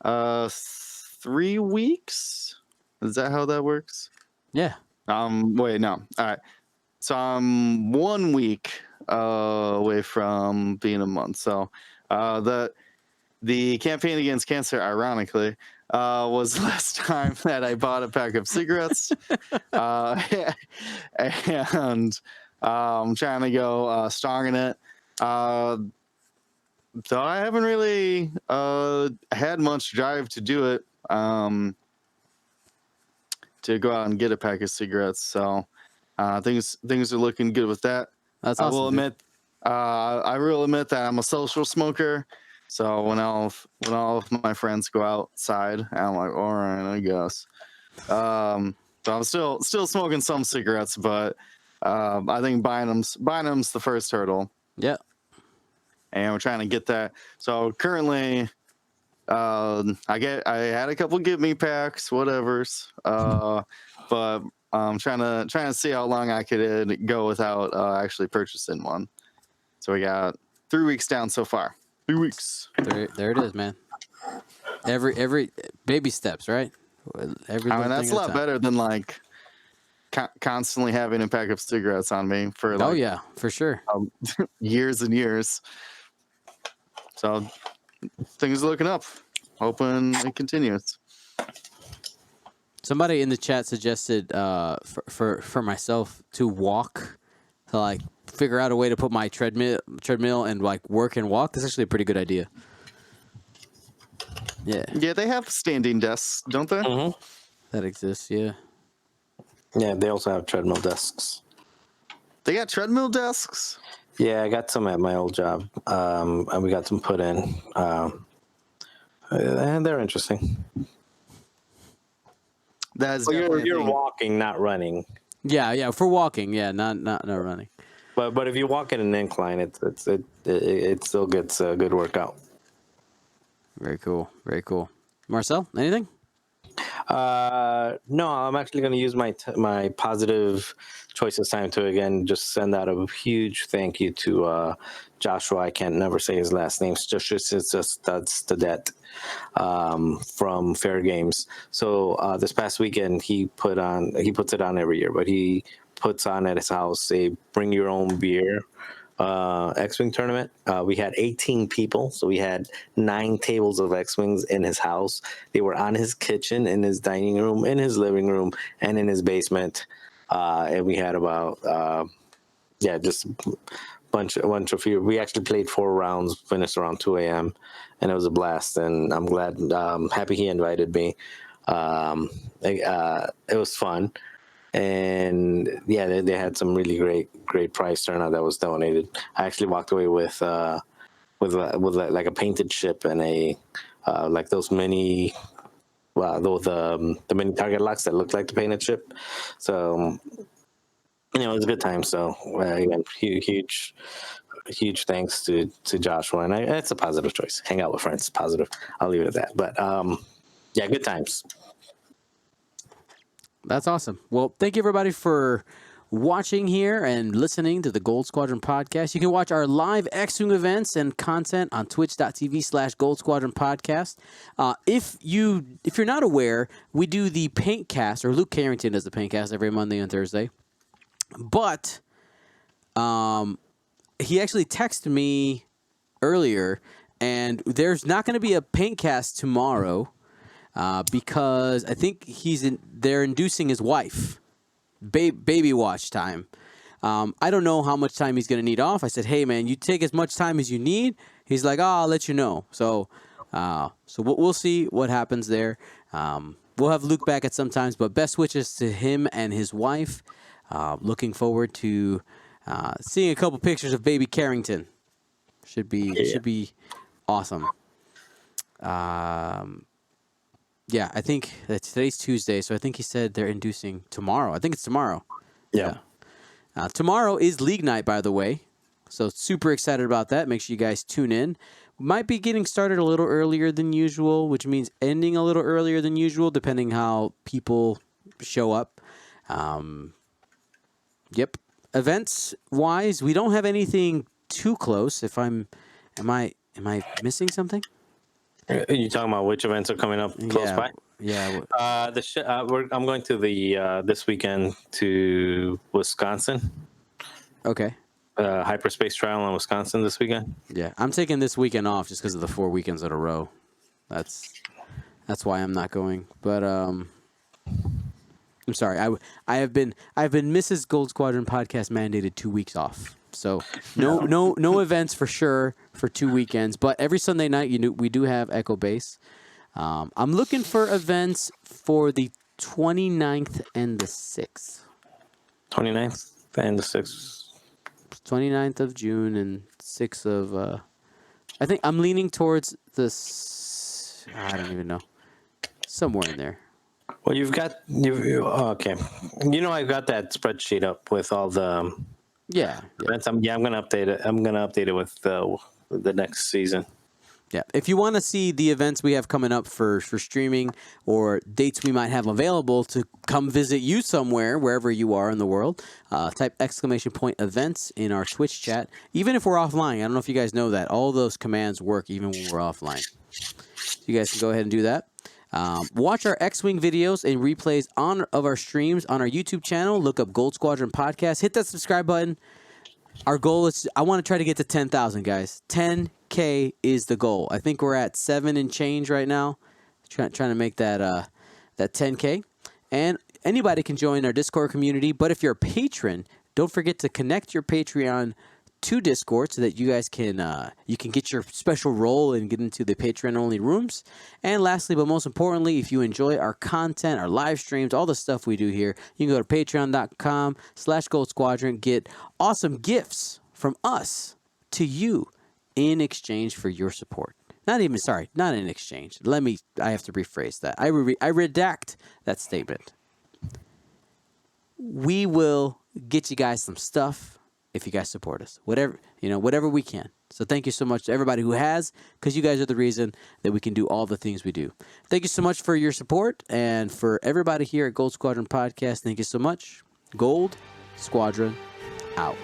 Speaker 3: 3 weeks. Is that how that works?
Speaker 1: Yeah.
Speaker 3: Wait, no. All right. So I'm 1 week away from being a month. So the campaign against cancer, ironically, was the last time that I bought a pack of cigarettes. And I'm trying to go strong in it. So I haven't really had much drive to do it, to go out and get a pack of cigarettes. So things are looking good with that.
Speaker 1: That's
Speaker 3: I
Speaker 1: awesome.
Speaker 3: will admit, I will admit that I'm a social smoker. So when all of my friends go outside, I'm like, all right, I guess. So I'm still smoking some cigarettes, but I think buying them's the first hurdle,
Speaker 1: Yeah.
Speaker 3: and we're trying to get that. So currently, I had a couple give me packs, whatever's, but I'm trying to see how long I could go without actually purchasing one. So we got 3 weeks down so far. 3 weeks.
Speaker 1: There it is, man. Every baby steps, right? Every
Speaker 3: I
Speaker 1: little
Speaker 3: mean, that's
Speaker 1: thing
Speaker 3: a
Speaker 1: at
Speaker 3: lot
Speaker 1: time.
Speaker 3: better than like constantly having a pack of cigarettes on me for
Speaker 1: Oh
Speaker 3: like
Speaker 1: yeah, for sure.
Speaker 3: years and years. So things are looking up. Hoping it continues.
Speaker 1: Somebody in the chat suggested for myself to walk, to like figure out a way to put my treadmill and like work and walk. That's actually a pretty good idea. Yeah,
Speaker 3: Yeah, they have standing desks, don't they?
Speaker 1: that exists. Yeah.
Speaker 2: Yeah, they also have treadmill desks.
Speaker 3: They got treadmill desks.
Speaker 2: Yeah, I got some at my old job, and we got some put in. And they're interesting.
Speaker 3: That's
Speaker 2: Well,
Speaker 3: definitely
Speaker 2: you're
Speaker 3: a thing.
Speaker 2: walking, not running.
Speaker 1: Yeah, for walking. Yeah, not running.
Speaker 2: But if you walk in an incline, it still gets a good workout.
Speaker 1: Very cool. Very cool. Marcel, anything?
Speaker 2: No, I'm actually going to use my positive choice this time to again just send out a huge thank you to Joshua. I can't never say his last name. It's just that's the debt from Fair Games. So this past weekend he puts it on every year, but he puts on at his house a bring your own beer X-Wing tournament. We had 18 people, so we had 9 tables of X-Wings in his house. They were on his kitchen, in his dining room, in his living room, and in his basement. And we had about just a bunch of few. We actually played 4 rounds, finished around 2 a.m., and it was a blast. And I'm glad, happy he invited me. It was fun. And yeah, they had some really great prize turnout that was donated. I actually walked away with like a painted ship and a like those mini the mini target locks that look like the painted ship. So it was a good time. So again, huge thanks to Joshua, and it's a positive choice. Hang out with friends, positive. I'll leave it at that. But yeah, good times.
Speaker 1: That's awesome. Well, thank you everybody for watching here and listening to the Gold Squadron podcast. You can watch our live X-Wing events and content on twitch.tv/Gold Squadron podcast. If you're not aware, we do the paint cast, or Luke Carrington does the paint cast every Monday and Thursday. But he actually texted me earlier, and there's not going to be a paint cast tomorrow. Because I think they're inducing his wife, baby watch time. I don't know how much time he's going to need off. I said, hey, man, you take as much time as you need. He's like, I'll let you know. So we'll see what happens there. We'll have Luke back at some times, but best wishes to him and his wife. Looking forward to seeing a couple pictures of baby Carrington. Should be awesome. Yeah, I think that today's Tuesday, so I think he said they're inducing tomorrow. I think it's tomorrow.
Speaker 2: Yeah.
Speaker 1: Tomorrow is League Night, by the way, so super excited about that. Make sure you guys tune in. Might be getting started a little earlier than usual, which means ending a little earlier than usual, depending how people show up. Yep. Events wise, we don't have anything too close. Am I missing something?
Speaker 2: Are you talking about which events are coming up close by?
Speaker 1: Yeah.
Speaker 2: I'm going to the this weekend to Wisconsin.
Speaker 1: Okay.
Speaker 2: Hyperspace trial in Wisconsin this weekend.
Speaker 1: Yeah, I'm taking this weekend off just because of the 4 weekends in a row. That's why I'm not going. But I'm sorry. I've been Mrs. Gold Squadron podcast mandated 2 weeks off. So no events for sure for 2 weekends. But every Sunday night, we do have Echo Base. I'm looking for events for the 29th and the 6th.
Speaker 2: 29th and the 6th.
Speaker 1: 29th of June and 6th of I think I'm leaning towards this. I don't even know. Somewhere in there.
Speaker 2: Well, okay. I've got that spreadsheet up with all the events. I'm gonna update it. I'm gonna update it with the next season.
Speaker 1: Yeah. If you want to see the events we have coming up for streaming or dates we might have available to come visit you somewhere, wherever you are in the world, type !events in our Twitch chat. Even if we're offline, I don't know if you guys know that. All those commands work even when we're offline. So you guys can go ahead and do that. Watch our X-Wing videos and replays of our streams on our YouTube channel. Look up Gold Squadron Podcast. Hit that subscribe button. Our goal is, I want to try to get to 10,000, guys. 10K is the goal. I think we're at 7 and change right now. Trying to make that 10K. And anybody can join our Discord community. But if you're a patron, don't forget to connect your Patreon to Discord so that you guys can get your special role and get into the Patreon-only rooms. And lastly, but most importantly, if you enjoy our content, our live streams, all the stuff we do here, you can go to patreon.com/Gold Squadron, get awesome gifts from us to you in exchange for your support. Not in exchange. I have to rephrase that. I redact that statement. We will get you guys some stuff if you guys support us, whatever we can. So thank you so much to everybody who has, because you guys are the reason that we can do all the things we do. Thank you so much for your support, and for everybody here at Gold Squadron Podcast, thank you so much. Gold Squadron out.